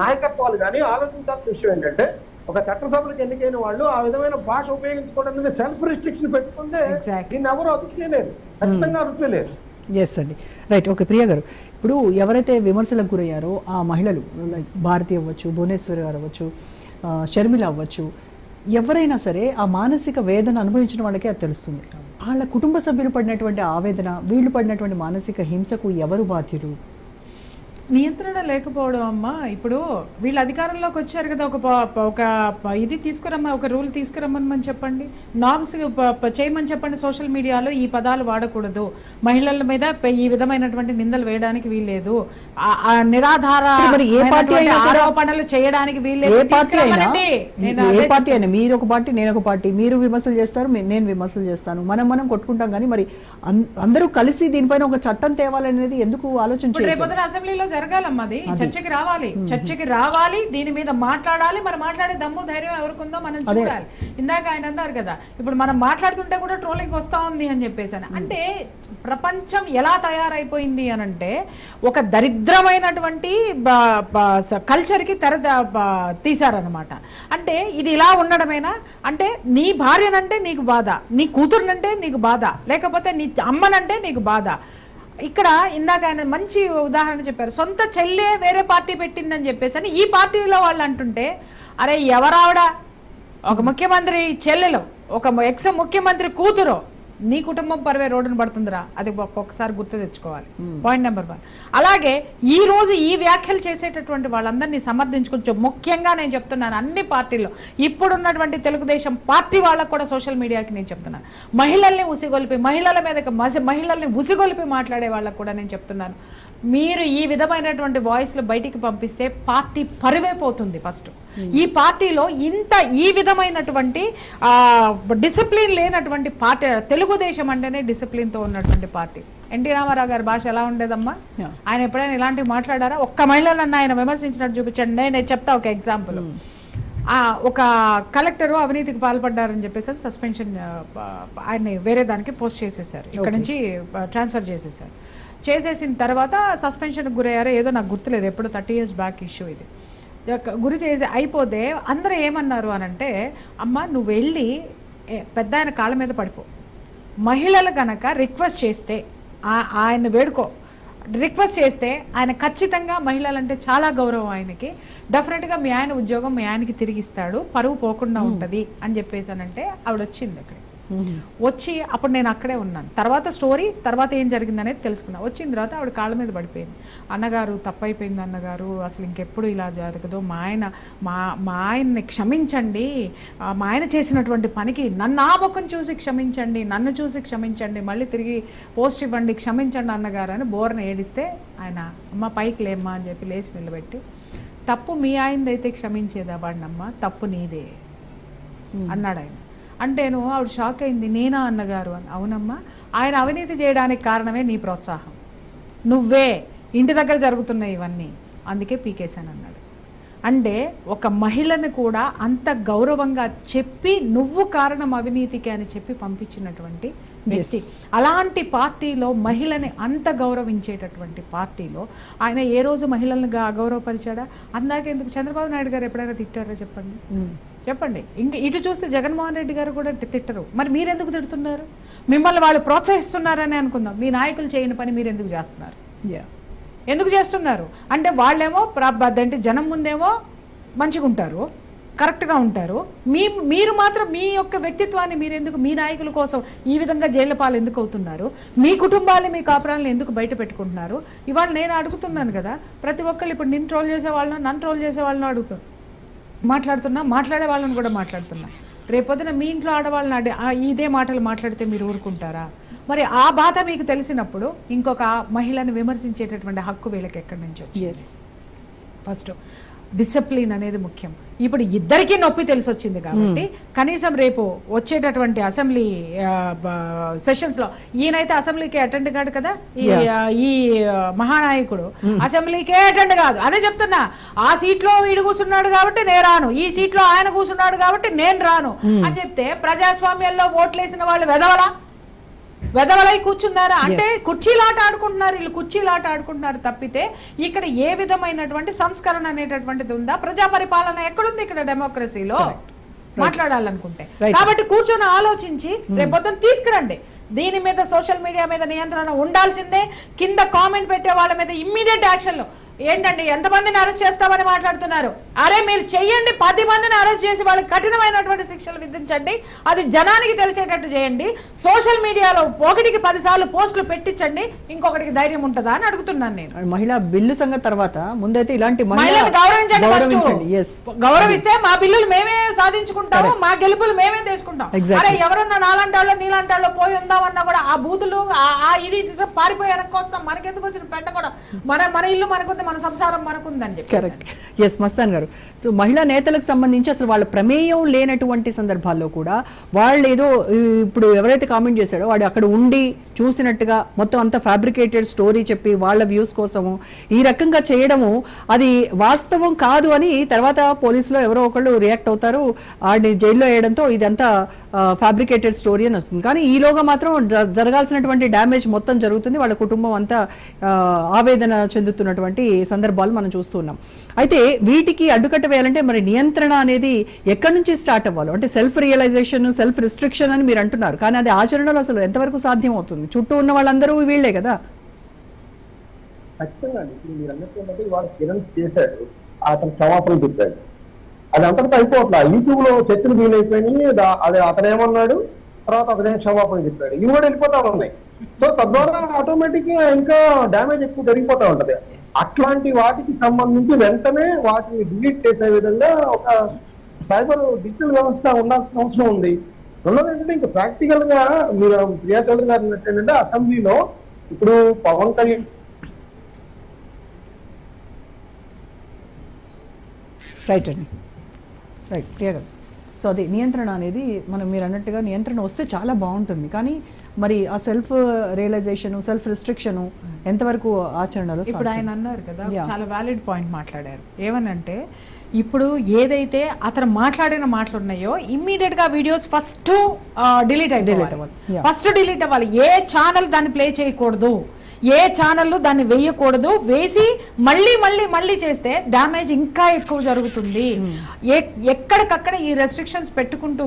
నాయకత్వాలు కానీ ఆలోచించాల్సిన విషయం ఏంటంటే, ఒక చట్టసభలకు ఎన్నికైన వాళ్ళు ఆ విధమైన భాష ఉపయోగించుకోవడం మీద సెల్ఫ్ రిస్ట్రిక్షన్ పెట్టుకుంటే దీన్ని ఎవరు అదుపు చేయలేరు, ఖచ్చితంగా అదుపు చేయలేరు. ఎస్ అండి, రైట్. ఓకే ప్రియా గారు, ఇప్పుడు ఎవరైతే విమర్శలకు గురయ్యారో ఆ మహిళలు, లైక్ భారతి అవ్వచ్చు, భువనేశ్వరి గారు అవ్వచ్చు, షర్మిల అవ్వచ్చు, ఎవరైనా సరే ఆ మానసిక వేదన అనుభవించిన వాళ్ళకే అది తెలుస్తుంది. వాళ్ళ కుటుంబ సభ్యులు పడినటువంటి ఆవేదన, వీళ్ళు పడినటువంటి మానసిక హింసకు ఎవరు బాధ్యులు? నియంత్రణ లేకపోవడం అమ్మా. ఇప్పుడు వీళ్ళు అధికారంలోకి వచ్చారు కదా, ఒక ఇది తీసుకురమ్మా, ఒక రూల్ తీసుకురమ్మని చెప్పండి, నార్మ్స్ చేయమని చెప్పండి. సోషల్ మీడియాలో ఈ పదాలు వాడకూడదు, మహిళల మీద ఈ విధమైనటువంటి నిందలు వేయడానికి వీల్లేదు, నిరాధార ఆరోపణలు చేయడానికి వీల్లేదు. ఏ పార్టీ అయినా, మీరు ఒక పార్టీ, నేను ఒక పార్టీ, మీరు విమర్శలు చేస్తారు, నేను విమర్శలు చేస్తాను, మనం కొట్టుకుంటాం. కానీ మరి అందరూ కలిసి దీనిపైన ఒక చట్టం తేవాలనేది ఎందుకు ఆలోచించారు? రేపొద్దున అసెంబ్లీలో జరగాలమ్మా, అది చర్చకి రావాలి, దీని మీద మాట్లాడాలి. మరి మాట్లాడే దమ్ము ధైర్యం ఎవరికి ఉందో మనం చూడాలి. ఇందాక ఆయన అన్నారు కదా, ఇప్పుడు మనం మాట్లాడుతుంటే కూడా ట్రోలింగ్ వస్తా ఉంది అని చెప్పేసి. అంటే ప్రపంచం ఎలా తయారైపోయింది అని అంటే, ఒక దరిద్రమైనటువంటి కల్చర్ కి తీశారనమాట. అంటే ఇది ఇలా ఉండడమేనా? అంటే నీ భార్యనంటే నీకు బాధ, నీ కూతురునంటే నీకు బాధ, లేకపోతే నీ అమ్మనంటే నీకు బాధ. ఇక్కడ ఇందాక ఆయన మంచి ఉదాహరణ చెప్పారు, సొంత చెల్లె వేరే పార్టీ పెట్టిందని చెప్పేసి అని ఈ పార్టీలో వాళ్ళు అంటుంటే, అరే ఎవరావిడ, ఒక ముఖ్యమంత్రి చెల్లెలు, ఒక ఎక్స్ ముఖ్యమంత్రి కూతురు, నీ కుటుంబం పరువే రోడ్డును పడుతుందిరా. అది ఒక్కొక్కసారి గుర్తు తెచ్చుకోవాలి. Point number 1. అలాగే ఈ రోజు ఈ వ్యాఖ్యలు చేసేటటువంటి వాళ్ళందరినీ సమర్థించుకోవచ్చు. ముఖ్యంగా నేను చెప్తున్నాను, అన్ని పార్టీల్లో ఇప్పుడున్నటువంటి తెలుగుదేశం పార్టీ వాళ్ళకు కూడా సోషల్ మీడియాకి నేను చెప్తున్నాను, మహిళల్ని ఉసిగొల్పి, మహిళల్ని ఉసిగొల్పి మాట్లాడే వాళ్ళకు కూడా నేను చెప్తున్నాను, మీరు ఈ విధమైనటువంటి వాయిస్లు బయటికి పంపిస్తే పార్టీ పరువైపోతుంది. ఫస్ట్ ఈ పార్టీలో ఈ విధమైనటువంటి డిసిప్లిన్ లేనటువంటి పార్టీ, తెలుగుదేశం అంటేనే డిసిప్లిన్తో ఉన్నటువంటి పార్టీ. ఎన్టీ రామారావు గారి భాష ఎలా ఉండేదమ్మా? ఆయన ఎప్పుడైనా ఇలాంటివి మాట్లాడారా? ఒక్క మహిళలను ఆయన విమర్శించినట్టు చూపించండి. నేను చెప్తా ఒక ఎగ్జాంపుల్. ఒక కలెక్టరు అవినీతికి పాల్పడ్డారని చెప్పేసి సస్పెన్షన్, ఆయన్ని వేరే దానికి పోస్ట్ చేసేసారు, ఇక్కడ నుంచి ట్రాన్స్ఫర్ చేసేసారు. చేసేసిన తర్వాత సస్పెన్షన్కి గురయ్యారో ఏదో నాకు గుర్తులేదు, ఎప్పుడు 30 years బ్యాక్ ఇష్యూ ఇది. గురి చేసి అయిపోతే అందరూ ఏమన్నారు అని అంటే, అమ్మ నువ్వు వెళ్ళి పెద్ద ఆయన కాళ్ళ మీద పడిపో, మహిళలు కనుక రిక్వెస్ట్ చేస్తే ఆయన వేడుకో, రిక్వెస్ట్ చేస్తే ఆయన ఖచ్చితంగా, మహిళలంటే చాలా గౌరవం ఆయనకి, డెఫినెట్గా మీ ఆయన ఉద్యోగం మీ ఆయనకి తిరిగిస్తాడు, పరువు పోకుండా ఉంటుంది అని చెప్పేసానంటే ఆవిడ వచ్చింది అక్కడ. వచ్చి అప్పుడు నేను అక్కడే ఉన్నాను. తర్వాత స్టోరీ తర్వాత ఏం జరిగింది అనేది తెలుసుకున్నా. వచ్చిన తర్వాత ఆవిడ కాళ్ళ మీద పడిపోయింది. అన్నగారు తప్పైపోయింది అన్నగారు, అసలు ఇంకెప్పుడు ఇలా జరగదు, మా ఆయన్ని క్షమించండి, మా ఆయన చేసినటువంటి పనికి నన్ను ఆ ముఖం చూసి క్షమించండి, నన్ను చూసి క్షమించండి, మళ్ళీ తిరిగి పోస్ట్ ఇవ్వండి, క్షమించండి అన్నగారు అని బోర్న ఏడిస్తే ఆయన అమ్మ పైకి లేమ్మా అని చెప్పి లేచి నిలబెట్టి, తప్పు మీ ఆయనదైతే క్షమించేదా వాడినమ్మా, తప్పు నీదే అన్నాడు ఆయన. అంటేను ఆవిడ షాక్ అయింది. నేనా అన్నగారు అని. అవునమ్మా, ఆయన అవినీతి చేయడానికి కారణమే నీ ప్రోత్సాహం, నువ్వే ఇంటి దగ్గర జరుగుతున్నాయి ఇవన్నీ, అందుకే పీకేశాను అన్నాడు. అంటే ఒక మహిళను కూడా అంత గౌరవంగా చెప్పి నువ్వు కారణం అవినీతికి అని చెప్పి పంపించినటువంటి వ్యక్తి. అలాంటి పార్టీలో మహిళని అంత గౌరవించేటటువంటి పార్టీలో ఆయన ఏ రోజు మహిళలను అగౌరవపరిచాడా? అందాక ఎందుకు చంద్రబాబు నాయుడు గారు ఎప్పుడైనా తిట్టారా చెప్పండి? చెప్పండి. ఇంక ఇటు చూస్తే జగన్మోహన్ రెడ్డి గారు కూడా తిట్టరు. మరి మీరెందుకు తిడుతున్నారు? మిమ్మల్ని వాళ్ళు ప్రోత్సహిస్తున్నారని అనుకుందాం, మీ నాయకులు చేయని పని మీరు ఎందుకు చేస్తున్నారు? ఎందుకు చేస్తున్నారు అంటే వాళ్ళేమో అంటే జనం ముందేమో మంచిగా ఉంటారు, కరెక్ట్గా ఉంటారు, మీరు మాత్రం మీ యొక్క వ్యక్తిత్వాన్ని మీరు ఎందుకు, మీ నాయకుల కోసం ఈ విధంగా జైళ్ల పాలు ఎందుకు అవుతున్నారు? మీ కుటుంబాన్ని, మీ కాపురాలను ఎందుకు బయట పెట్టుకుంటున్నారు? ఇవాళ నేను అడుగుతున్నాను కదా, ప్రతి ఒక్కళ్ళు ఇప్పుడు నిన్ను ట్రోల్ చేసే వాళ్ళను, నన్ను ట్రోల్ చేసే వాళ్ళను అడుగుతాను, మాట్లాడే వాళ్ళని కూడా మాట్లాడుతున్నా. రేపొద్దున మీ ఇంట్లో ఆడవాళ్ళని ఇదే మాటలు మాట్లాడితే మీరు ఊరుకుంటారా? మరి ఆ బాధ మీకు తెలిసినప్పుడు ఇంకొక మహిళను విమర్శించేటటువంటి హక్కు వీళ్ళకి ఎక్కడి నుంచి వచ్చింది? ఫస్ట్ డిసిప్లిన్ అనేది ముఖ్యం. ఇప్పుడు ఇద్దరికీ నొప్పి తెలిసి వచ్చింది కాబట్టి కనీసం రేపు వచ్చేటటువంటి అసెంబ్లీ సెషన్స్లో ఈయనైతే అసెంబ్లీకి అటెండ్ కాదు కదా, ఈ మహానాయకుడు అసెంబ్లీకే అటెండ్ కాదు. అదే చెప్తున్నా, ఆ సీట్లో వీడు కూర్చున్నాడు కాబట్టి నేను రాను, ఈ సీట్లో ఆయన కూర్చున్నాడు కాబట్టి నేను రాను అని చెప్తే ప్రజాస్వామ్యంలో ఓట్లేసిన వాళ్ళు వెదవలై కూర్చున్నారా? అంటే కుర్చీలాట ఆడుకుంటున్నారు, వీళ్ళు కుర్చీలాట ఆడుకుంటున్నారు తప్పితే ఇక్కడ ఏ విధమైనటువంటి సంస్కరణ అనేటటువంటిది ఉందా? ప్రజా పరిపాలన ఎక్కడుంది ఇక్కడ డెమోక్రసీలో మాట్లాడాలనుకుంటే? కాబట్టి కూర్చొని ఆలోచించి రేపొద్దున తీసుకురండి. దీని మీద సోషల్ మీడియా మీద నియంత్రణ ఉండాల్సిందే. కింద కామెంట్ పెట్టే వాళ్ళ మీద ఇమ్మీడియట్ యాక్షన్లు. ఏంటండి ఎంతమందిని అరెస్ట్ చేస్తామని మాట్లాడుతున్నారు? అరే మీరు చెయ్యండి, 10 మందిని అరెస్ట్ చేసి వాళ్ళకి కఠినమైనటువంటి శిక్షలు విధించండి, అది జనానికి తెలిసేటట్టు చేయండి. సోషల్ మీడియాలో 1కి 10 సార్లు పోస్టులు పెట్టించండి, ఇంకొకటికి ధైర్యం ఉంటుందా అని అడుగుతున్నాను నేను. మహిళా బిల్లు సంగతి తర్వాత ముందైతే ఇలాంటి మహిళలు గౌరవిస్తే మా బిల్లులు మేమే సాధించుకుంటాము, మా గెలుపులు మేమే తీసుకుంటాం. అరే ఎవరన్నా నాలాంటి వాళ్ళు నీలాంటి వాళ్ళు పోయి ఉందామన్నా కూడా ఆ బూతులు ఇది పారిపోయి వెనక్కొస్తాం, మనకెందుకు వచ్చిన పెంట కూడా మన ఇల్లు మనకుంది, మన సంసారం మనకుందని చెప్పి. కరెక్ట్. ఎస్ మస్తాన్ గారు, సో మహిళా నేతలకు సంబంధించి అసలు వాళ్ళ ప్రమేయం లేనటువంటి సందర్భాల్లో కూడా వాళ్ళు ఏదో ఇప్పుడు ఎవరైతే కామెంట్ చేశాడో వాడు అక్కడ ఉండి చూసినట్టుగా మొత్తం అంతా ఫ్యాబ్రికేటెడ్ స్టోరీ చెప్పి వాళ్ళ వ్యూస్ కోసము ఈ రకంగా చేయడము అది వాస్తవం కాదు అని తర్వాత పోలీసులో ఎవరో ఒకళ్ళు రియాక్ట్ అవుతారు, వాడిని జైల్లో వేయడంతో ఇదంతా ఫ్యాబ్రికేటెడ్ స్టోరీ అని వస్తుంది. కానీ ఈలోగా మాత్రం జరగాల్సినటువంటి డ్యామేజ్ మొత్తం జరుగుతుంది, వాళ్ళ కుటుంబం అంతా ఆవేదన చెందుతున్నటువంటి సందర్భాలు మనం చూస్తున్నాం. అయితే వీటికి అడ్డుకట్ట వేయాలంటే మరి నియంత్రణ అనేది ఎక్కడి నుంచి స్టార్ట్ అవ్వాలి? అంటే సెల్ఫ్ రియలైజేషన్, సెల్ఫ్ రిస్ట్రిక్షన్ అని మీరు అంటున్నారు, కానీ అది ఆచరణలో అసలు ఎంతవరకు సాధ్యం అవుతుంది? చుట్టూ ఉన్న వాళ్ళందరూ వీళ్లే కదా. ఖచ్చితంగా అండి. ఇప్పుడు మీరు అన్నట్టు ఇవాళ కిరణ్ చేశాడు, అతను క్షమాపణ చెప్పాడు, అది అంతటితో అయిపోవట్లా. యూట్యూబ్ లో చర్చలు వీలైపోయినాయి, అది అతనేమన్నాడు, తర్వాత అతనే క్షమాపణ చెప్పాడు, ఇవి కూడా వెళ్ళిపోతా ఉన్నాయి. సో తద్వారా ఆటోమేటిక్ గా ఇంకా డ్యామేజ్ ఎక్కువ జరిగిపోతా ఉంటది. అట్లాంటి వాటికి సంబంధించి వెంటనే వాటిని డిలీట్ చేసే విధంగా ఒక సైబర్ డిజిటల్ వ్యవస్థ ఉండాల్సిన అవసరం ఉంది. రెండోది ఏంటంటే ఇంకా ప్రాక్టికల్ గా మీరు ప్రియా చౌదరి గారు ఏంటంటే అసెంబ్లీలో ఇప్పుడు పవన్ కళ్యాణ్ రైట్ అండి, రైట్ క్లియర్. సో అది నియంత్రణ అనేది మీరు అన్నట్టుగా నియంత్రణ వస్తే చాలా బాగుంటుంది, కానీ మరి ఆ సెల్ఫ్ రియలైజేషన్, సెల్ఫ్ రిస్ట్రిక్షన్ ఎంతవరకు ఆచరణలో? ఇప్పుడు ఆయన అన్నారు కదా, చాలా వ్యాలిడ్ పాయింట్ మాట్లాడారు. ఏమనంటే ఇప్పుడు ఏదైతే అతను మాట్లాడిన మాటలు ఉన్నాయో ఇమ్మీడియట్ గా వీడియోస్ ఫస్ట్ డిలీట్ అవ్వాలి. ఏ ఛానల్ దాన్ని ప్లే చేయకూడదు, ఏ ఛానల్ దాన్ని వేయకూడదు, వేసి మళ్ళీ మళ్ళీ మళ్ళీ చేస్తే డ్యామేజ్ ఇంకా ఎక్కువ జరుగుతుంది. ఎక్కడికక్కడ ఈ రెస్ట్రిక్షన్స్ పెట్టుకుంటూ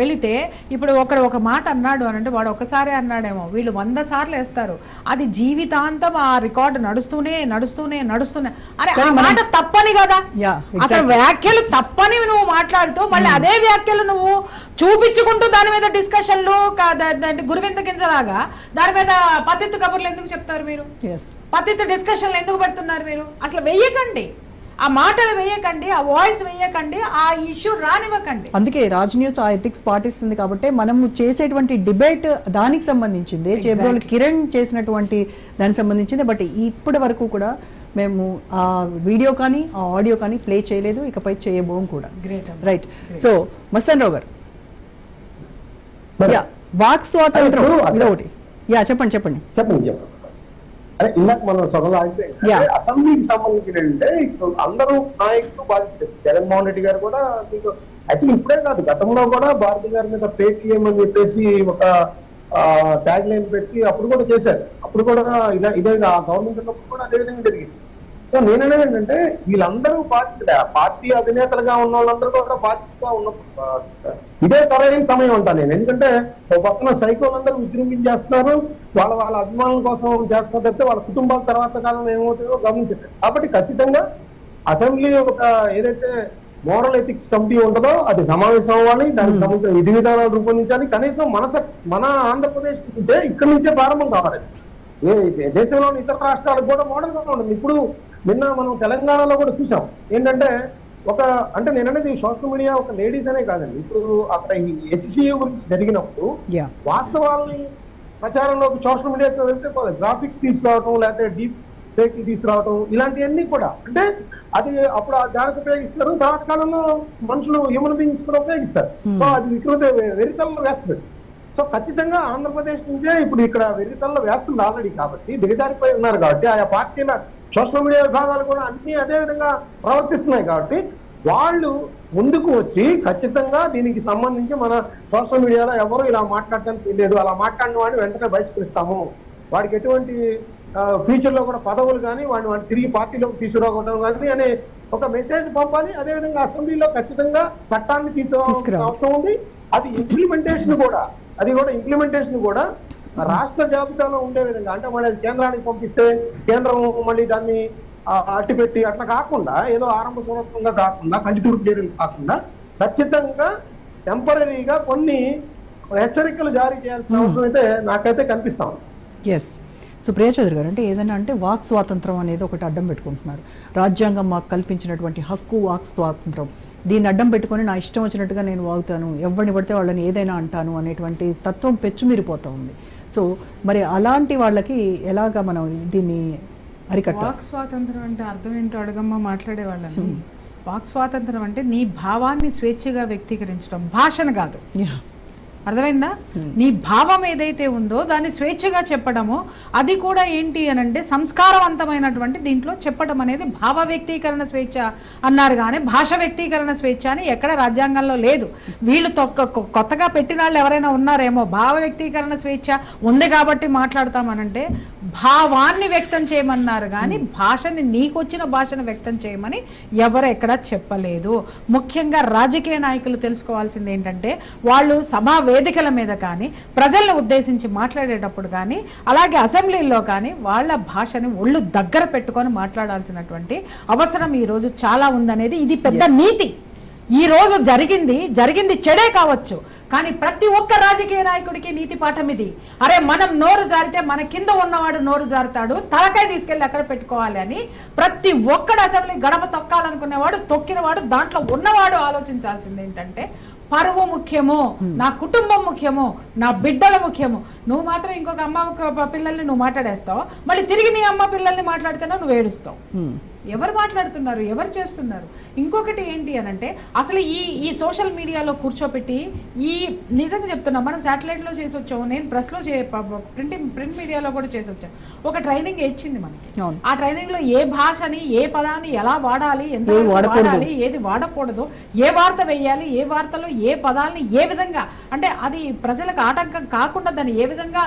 వెళితే ఇప్పుడు ఒక మాట అన్నాడు అని అంటే వాడు ఒకసారి అన్నాడేమో, వీళ్ళు 100 సార్లు వేస్తారు, అది జీవితాంతం ఆ రికార్డు నడుస్తూనే అరే ఆ మాట తప్పని కదా. అసలు వ్యాఖ్యలు తప్పని నువ్వు మాట్లాడుతూ మళ్ళీ అదే వ్యాఖ్యలు నువ్వు చూపించుకుంటూ దాని మీద డిస్కషన్లు గురువింద గింజలాగా దాని మీద పద్ధతి కబుర్లు ఎందుకు చెప్తారు మీరు? పద్ధతి డిస్కషన్లు ఎందుకు పెడుతున్నారు మీరు? అసలు వెయ్యకండి, ఆ మాటలు వేయకండి, ఆ వాయిస్ వేయకండి, ఆ ఇష్యూ రానివ్వకండి. అందుకే రాజ్ న్యూస్ ఆ ఎథిక్స్ పాటిస్తుంది కాబట్టి మనం చేసేటువంటి డిబేట్ దానికి సంబంధించింది, చేబ్రోలు కిరణ్ చేసినటువంటి దానికి సంబంధించింది. బట్ ఇప్పటి వరకు కూడా మేము ఆ వీడియో కానీ ఆ ఆడియో కానీ ప్లే చేయలేదు, ఇకపై చేయబోం కూడా. రైట్. సో మస్తాన్ రావు గారు, వాక్ స్వాతంత్రం ఒకటి చెప్పండి. అదే ఇందాక మనం సభలో ఆగిపోయి అసెంబ్లీకి సంబంధించిన అంటే ఇప్పుడు అందరూ నాయకులు బాధ్యత. జగన్మోహన్ రెడ్డి గారు కూడా మీకు యాక్చువల్లీ ఇప్పుడే కాదు, గతంలో కూడా భారతి గారి మీద పేటీఎం అని చెప్పేసి ఒక ట్యాగ్ లైన్ పెట్టి అప్పుడు కూడా చేశారు. అప్పుడు కూడా ఇదే గవర్నమెంట్ ఉన్నప్పుడు కూడా అదే విధంగా జరిగింది. సో నేననేది ఏంటంటే వీళ్ళందరూ బాధ్యత, పార్టీ అధినేతలుగా ఉన్న వాళ్ళందరూ కూడా బాధ్యతగా ఉన్న ఇదే సరైన సమయం అంటాను నేను. ఎందుకంటే ఒక పక్కన సైకోలందరూ విజృంభించేస్తున్నారు, వాళ్ళ అభిమానుల కోసం చేస్తున్న తప్పితే వాళ్ళ కుటుంబాల తర్వాత కాలం ఏమవుతుందో గమనించారు. కాబట్టి ఖచ్చితంగా అసెంబ్లీ ఒక ఏదైతే మోరల్ ఎథిక్స్ కమిటీ ఉంటుందో అది సమావేశం అవ్వాలి, దానికి సంబంధించిన విధి విధానాలు రూపొందించాలి. కనీసం మన ఆంధ్రప్రదేశ్ నుంచే ఇక్కడి నుంచే ప్రారంభం కావాలి. దేశంలోని ఇతర రాష్ట్రాలకు కూడా మోడల్ గా ఉంటుంది. ఇప్పుడు నిన్న మనం తెలంగాణలో కూడా చూసాం ఏంటంటే అంటే నేను అనేది సోషల్ మీడియా ఒక లేడీస్ అనే కాదండి, ఇప్పుడు అక్కడ ఈ హెచ్సియు గురించి జరిగినప్పుడు వాస్తవాల్ని ప్రచారంలోకి సోషల్ మీడియాతో వెళ్తే గ్రాఫిక్స్ తీసుకురావటం, లేకపోతే డీప్ ఫేక్ తీసుకురావటం, ఇలాంటివన్నీ కూడా అంటే అది అప్పుడు దానికి ఉపయోగిస్తారు. తర్వాత కాలంలో మనుషులు హ్యూమన్ బీయింగ్స్ కూడా ఉపయోగిస్తారు. సో అది వికృత వెరితల్లో వేస్తుంది. సో ఖచ్చితంగా ఆంధ్రప్రదేశ్ నుంచే ఇప్పుడు ఇక్కడ వెరితల్లో వేస్తుంది ఆల్రెడీ. కాబట్టి దిగజారిపోయి ఉన్నారు కాబట్టి ఆయా పార్టీల సోషల్ మీడియా విభాగాలు కూడా అన్ని అదే విధంగా ప్రవర్తిస్తున్నాయి. కాబట్టి వాళ్ళు ముందుకు వచ్చి ఖచ్చితంగా దీనికి సంబంధించి మన సోషల్ మీడియాలో ఎవరు ఇలా మాట్లాడటానికి లేదు, అలా మాట్లాడిన వాడిని వెంటనే బహిష్కరిస్తాము, వాడికి ఎటువంటి ఫ్యూచర్ లో కూడా పదవులు కానీ వాడిని తిరిగి పార్టీలోకి తీసుకురావడం కానీ అనే ఒక మెసేజ్ పంపాలి. అదేవిధంగా అసెంబ్లీలో ఖచ్చితంగా చట్టాన్ని తీసుకురావాల్సిన అవసరం ఉంది. అది ఇంప్లిమెంటేషన్ కూడా రాష్ట్ర జాబితాలో ఉండే విధంగా, అంటే మళ్ళీ కేంద్రానికి పంపిస్తే కేంద్రం మళ్ళీ దాన్ని అట్టిపెట్టి అట్లా కాకుండా ఏదో ఆరంభ సంవత్సరంగా కాకుండా కంటితూర్పు చర్యలు కాకుండా ఖచ్చితంగా టెంపరీగా కొన్ని హెచ్చరికలు జారీ చేయాల్సిన అవసరం అయితే నాకైతే కనిపిస్తాం. ఎస్. సో ప్రియా చౌదరి గారు, అంటే ఏదైనా అంటే వాక్ స్వాతంత్రం అనేది ఒకటి అడ్డం పెట్టుకుంటున్నారు. రాజ్యాంగం మాకు కల్పించినటువంటి హక్కు వాక్ స్వాతంత్రం, దీన్ని అడ్డం పెట్టుకొని నా ఇష్టం వచ్చినట్టుగా నేను వాగుతాను, ఎవరిని పడితే వాళ్ళని ఏదైనా అంటాను అనేటువంటి తత్వం పెచ్చుమీరిపోతూ ఉంది. సో మరి అలాంటి వాళ్ళకి ఎలాగా మనం దీన్ని అరికట్టాలి? వాక్ స్వాతంత్రం అంటే అర్థం ఏంటో అడగమ్మ మాట్లాడేవాళ్ళని. వాక్ స్వాతంత్రం అంటే నీ భావాన్ని స్వేచ్ఛగా వ్యక్తీకరించడం, భాషను కాదు. అర్థమైందా? నీ భావం ఏదైతే ఉందో దాన్ని స్వేచ్ఛగా చెప్పడము, అది కూడా ఏంటి అని అంటే సంస్కారవంతమైనటువంటి దీంట్లో చెప్పడం అనేది భావ వ్యక్తీకరణ స్వేచ్ఛ అన్నారు. కానీ భాష వ్యక్తీకరణ స్వేచ్ఛ అని ఎక్కడ రాజ్యాంగంలో లేదు. వీళ్ళు కొత్తగా పెట్టిన వాళ్ళు ఎవరైనా ఉన్నారేమో, భావ వ్యక్తీకరణ స్వేచ్ఛ ఉంది కాబట్టి మాట్లాడతామనంటే భావాన్ని వ్యక్తం చేయమన్నారు కానీ భాషని, నీకొచ్చిన భాషను వ్యక్తం చేయమని ఎవరు ఎక్కడా చెప్పలేదు. ముఖ్యంగా రాజకీయ నాయకులు తెలుసుకోవాల్సింది ఏంటంటే వాళ్ళు వేదికల మీద కానీ ప్రజలను ఉద్దేశించి మాట్లాడేటప్పుడు కానీ అలాగే అసెంబ్లీలో కానీ వాళ్ళ భాషని ఒళ్ళు దగ్గర పెట్టుకొని మాట్లాడాల్సినటువంటి అవసరం ఈరోజు చాలా ఉందనేది ఇది పెద్ద నీతి. ఈ రోజు జరిగింది చెడే కావచ్చు, కానీ ప్రతి ఒక్క రాజకీయ నాయకుడికి నీతి పాఠం ఇది. అరే మనం నోరు జారితే మన కింద ఉన్నవాడు నోరు జారుతాడు, తలకాయ తీసుకెళ్ళి అక్కడ పెట్టుకోవాలి అని ప్రతి ఒక్కడు అసెంబ్లీ గడప తొక్కాలనుకునేవాడు, తొక్కినవాడు, దాంట్లో ఉన్నవాడు ఆలోచించాల్సింది ఏంటంటే పరువు ముఖ్యము, నా కుటుంబం ముఖ్యము, నా బిడ్డల ముఖ్యము. నువ్వు మాత్రం ఇంకొక అమ్మ పిల్లల్ని నువ్వు మాట్లాడేస్తావు, మళ్ళీ తిరిగి నీ అమ్మ పిల్లల్ని మాట్లాడితేనే నువ్వు ఏడుస్తావు. ఎవరు మాట్లాడుతున్నారు, ఎవరు చేస్తున్నారు? ఇంకొకటి ఏంటి అని అంటే అసలు ఈ సోషల్ మీడియాలో కూర్చోపెట్టి ఈ నిజంగా చెప్తున్నా, మనం శాటిలైట్లో చేసి వచ్చాము, నేను ప్రెస్లో ప్రింట్ మీడియాలో కూడా చేసి వచ్చాను. ఒక ట్రైనింగ్ ఇచ్చింది మనకి. ఆ ట్రైనింగ్ లో ఏ భాషని, ఏ పదాన్ని ఎలా వాడాలి, ఎంత వాడాలి, ఏది వాడకూడదు, ఏ వార్త వేయాలి, ఏ వార్తలో ఏ పదాలని ఏ విధంగా, అంటే అది ప్రజలకు ఆటంకం కాకుండా దాన్ని ఏ విధంగా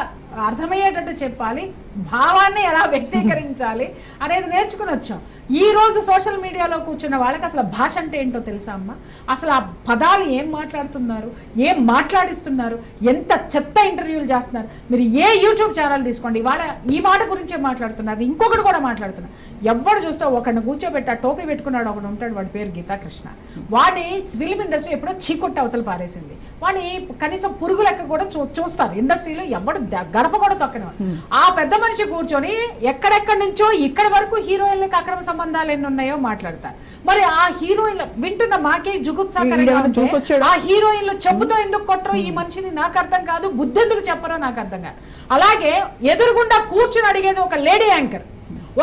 అర్థమయ్యేటట్టు చెప్పాలి, భావాన్ని ఎలా వ్యక్తీకరించాలి అనేది నేర్చుకుని వచ్చాం. ఈ రోజు సోషల్ మీడియాలో కూర్చున్న వాళ్ళకి అసలు భాష అంటే ఏంటో తెలుసా అమ్మా? అసలు ఆ పదాలు ఏం మాట్లాడుతున్నారు, ఏం మాట్లాడిస్తున్నారు, ఎంత చెత్త ఇంటర్వ్యూలు చేస్తున్నారు. మీరు ఏ యూట్యూబ్ ఛానల్ తీసుకోండి, ఇవాళ ఈ మాట గురించే మాట్లాడుతున్నారు, ఇంకొకటి కూడా మాట్లాడుతున్నారు. ఎవడు చూస్తే ఒకరిని కూర్చోబెట్టి టోపీ పెట్టుకున్నాడు, ఒకడు ఉంటాడు, వాడి పేరు గీతాకృష్ణ. వాడిని ఫిల్మ్ ఇండస్ట్రీ ఎప్పుడో చీకొట్టి అవతల పారేసింది. వాడిని కనీసం పురుగు లెక్క కూడా చూస్తారు ఇండస్ట్రీలో, ఎవడు గడప కూడా తొక్కనివాడు. ఆ పెద్ద మనిషి కూర్చొని ఎక్కడెక్కడి నుంచో ఇక్కడ వరకు హీరోయిన్లకు అక్రమ సంబంధాలు ఎన్ని ఉన్నాయో మాట్లాడతారు. మరి ఆ హీరోయిన్లు వింటున్న మాకే జుగుప్సాకరంగా ఉంటే ఆ హీరోయిన్లు చెప్పుతో ఎందుకు కొట్టరో ఈ మనిషిని నాకు అర్థం కాదు, బుద్ధి ఎందుకు చెప్పరో నాకు అర్థం కాదు. అలాగే ఎదురుగుండా కూర్చుని అడిగేది ఒక లేడీ యాంకర్,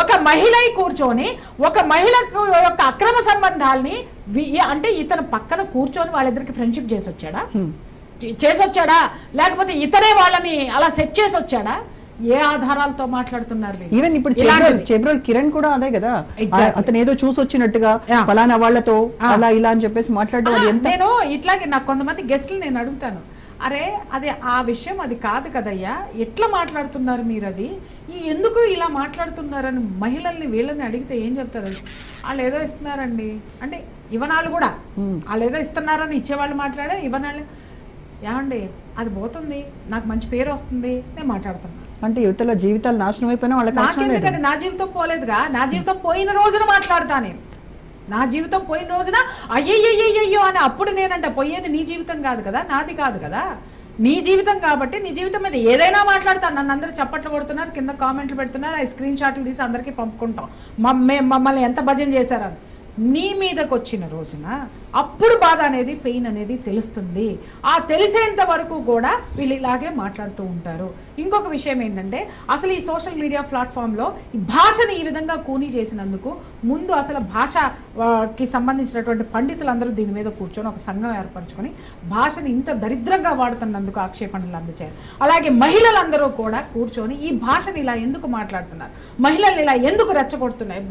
ఒక మహిళ కూర్చొని ఒక మహిళకు యొక్క అక్రమ సంబంధాలని అంటే ఇతను పక్కన కూర్చొని వాళ్ళిద్దరికి ఫ్రెండ్షిప్ చేసొచ్చాడా లేకపోతే ఇతనే వాళ్ళని అలా సెట్ చేసి వచ్చాడా? ఏ ఆధారాలతో మాట్లాడుతున్నారు? ఈవెన్ ఇప్పుడు చెబ్రోల్ కిరణ్ కూడా అదే కదా, అతను ఏదో చూసి వచ్చినట్టుగా ఫలానా వాళ్ళతో అలా ఇలా అని చెప్పేసి మాట్లాడడం. నేను ఇట్లాగే నాకు కొంతమంది గెస్ట్లు నేను అడుగుతాను, అరే అది ఆ విషయం అది కాదు కదయ్యా, ఎట్లా మాట్లాడుతున్నారు మీరు, అది ఎందుకు ఇలా మాట్లాడుతున్నారని మహిళల్ని వీళ్ళని అడిగితే ఏం చెప్తారు? వాళ్ళు ఏదో ఇస్తున్నారండి అంటే ఇవ్వనాళ్ళు కూడా, వాళ్ళు ఏదో ఇస్తున్నారని ఇచ్చేవాళ్ళు మాట్లాడే ఇవ్వనాళ్ళు. ఏమండి అది పోతుంది, నాకు మంచి పేరు వస్తుంది, నేను మాట్లాడుతున్నాను అంటే యువతల జీవితాలు నాశనం అయిపోయినా వాళ్ళకి. నా జీవితం పోలేదుగా, నా జీవితం పోయిన రోజున మాట్లాడతా నేను. నా జీవితం పోయిన రోజున అయ్యయ్యో అని అప్పుడు నేనంట పోయేది నీ జీవితం కాదు కదా, నాది కాదు కదా, నీ జీవితం కాబట్టి నీ జీవితం మీద ఏదైనా మాట్లాడతాను. నన్ను అందరూ చప్పట్లు కొడుతున్నారు, కింద కామెంట్లు పెడుతున్నారు, ఆ స్క్రీన్ షాట్లు తీసి అందరికీ పంపుకుంటాం మమ్మల్ని ఎంత భజన చేశారని. నీ మీదకి వచ్చిన రోజున అప్పుడు బాధ అనేది, పెయిన్ అనేది తెలుస్తుంది. ఆ తెలిసేంత వరకు కూడా వీళ్ళు ఇలాగే మాట్లాడుతూ ఉంటారు. ఇంకొక విషయం ఏంటంటే అసలు ఈ సోషల్ మీడియా ప్లాట్ఫామ్లో ఈ భాషని ఈ విధంగా కూనీ చేసినందుకు ముందు అసలు భాషకి సంబంధించినటువంటి పండితులందరూ దీని మీద కూర్చొని ఒక సంఘం ఏర్పరచుకొని భాషని ఇంత దరిద్రంగా వాడుతున్నందుకు ఆక్షేపణలు అందజేయాలి. అలాగే మహిళలందరూ కూడా కూర్చొని ఈ భాషని ఇలా ఎందుకు మాట్లాడుతున్నారు, మహిళలు ఇలా ఎందుకు రెచ్చగొడుతున్నాయి,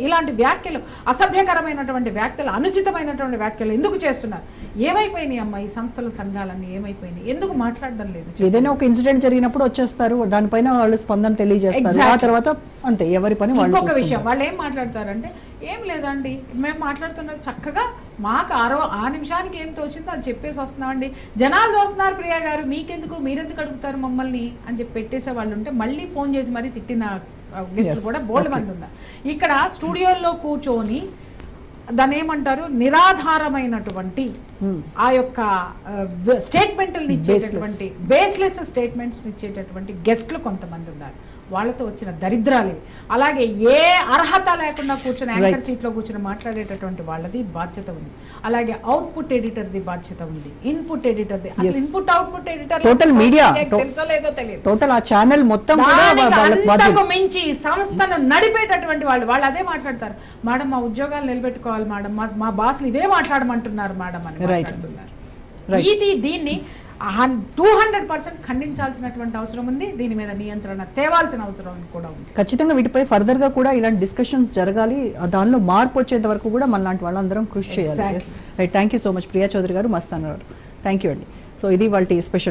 ఇలాంటి వ్యాఖ్యలు, అసభ్యకరమైనటువంటి వ్యాఖ్యలు, అనుచితమైనటువంటి వ్యాఖ్యలు ఎందుకు చేస్తున్నారు? ఏమైపోయినాయి అమ్మా ఈ సంస్థల సంఘాలన్నీ, ఏమైపోయినాయి? ఎందుకు మాట్లాడడం లేదు? ఏదైనా ఒక ఇన్సిడెంట్ జరిగినప్పుడు వచ్చేస్తారు, దానిపైన వాళ్ళు స్పందన తెలియజేస్తారు, ఆ తర్వాత అంతే ఎవరి పని వాళ్ళు. ఇంకొక విషయం వాళ్ళు ఏం మాట్లాడతారంటే, ఏం లేదండి మేము మాట్లాడుతున్నది చక్కగా మాకు ఆ నిమిషానికి ఏం తోచిందో అది చెప్పేసి వస్తున్నామండి, జనాలు చూస్తున్నారు ప్రియా గారు, మీకెందుకు, మీరెందుకు అడుగుతారు మమ్మల్ని అని చెప్పి పెట్టేసే వాళ్ళు ఉంటే మళ్ళీ ఫోన్ చేసి మరీ తిట్టిన గెస్టులు కూడా బోల్డ్ మంది ఉన్నారు. ఇక్కడ స్టూడియోల్లో కూర్చొని దాన్ని ఏమంటారు, నిరాధారమైనటువంటి ఆ యొక్క స్టేట్మెంట్లను ఇచ్చేటటువంటి బేస్లెస్ స్టేట్మెంట్స్ ఇచ్చేటటువంటి గెస్ట్లు కొంతమంది ఉన్నారు. వాళ్ళతో వచ్చిన దరిద్రాలు ఇవి. అలాగే ఏ అర్హత లేకుండా కూర్చొని యాంకర్ సీట్లో కూర్చొని మాట్లాడేటటువంటి వాళ్ళది బాధ్యత ఉంది. అలాగే అవుట్పుట్ ఎడిటర్ది బాధ్యత ఉంది, ఇన్పుట్ ఎడిటర్ది. అసలు input output editor total media తెలుసో లేదో తెలియదు, టోటల్ ఆ ఛానల్ మొత్తం అంతకు మించి సంస్థను నడిపేటటువంటి వాళ్ళు అదే మాట్లాడతారు. మేడం మా ఉద్యోగాలు నిలబెట్టుకోవాలి మేడం, మా బాస్లు ఇవే మాట్లాడమంటున్నారు మేడం అని మాట్లాడుతున్నారు. దీన్ని 200% ఖండించాల్సినటువంటి అవసరం ఉంది. దీని మీద నియంత్రణ తేవాల్సిన అవసరం కూడా ఉంది. ఖచ్చితంగా వీటిపై ఫర్దర్ గా కూడా ఇలాంటి డిస్కషన్స్ జరగాలి, దానిలో మార్పు వచ్చేంత వరకు కూడా మనలాంటి వాళ్ళందరం కృషి చేయాలి. Right, thank you so much Priya Chaudhary garu, Mastan గారు, థ్యాంక్ యూ అండి. సో ఇది వాళ్ళ స్పెషల్.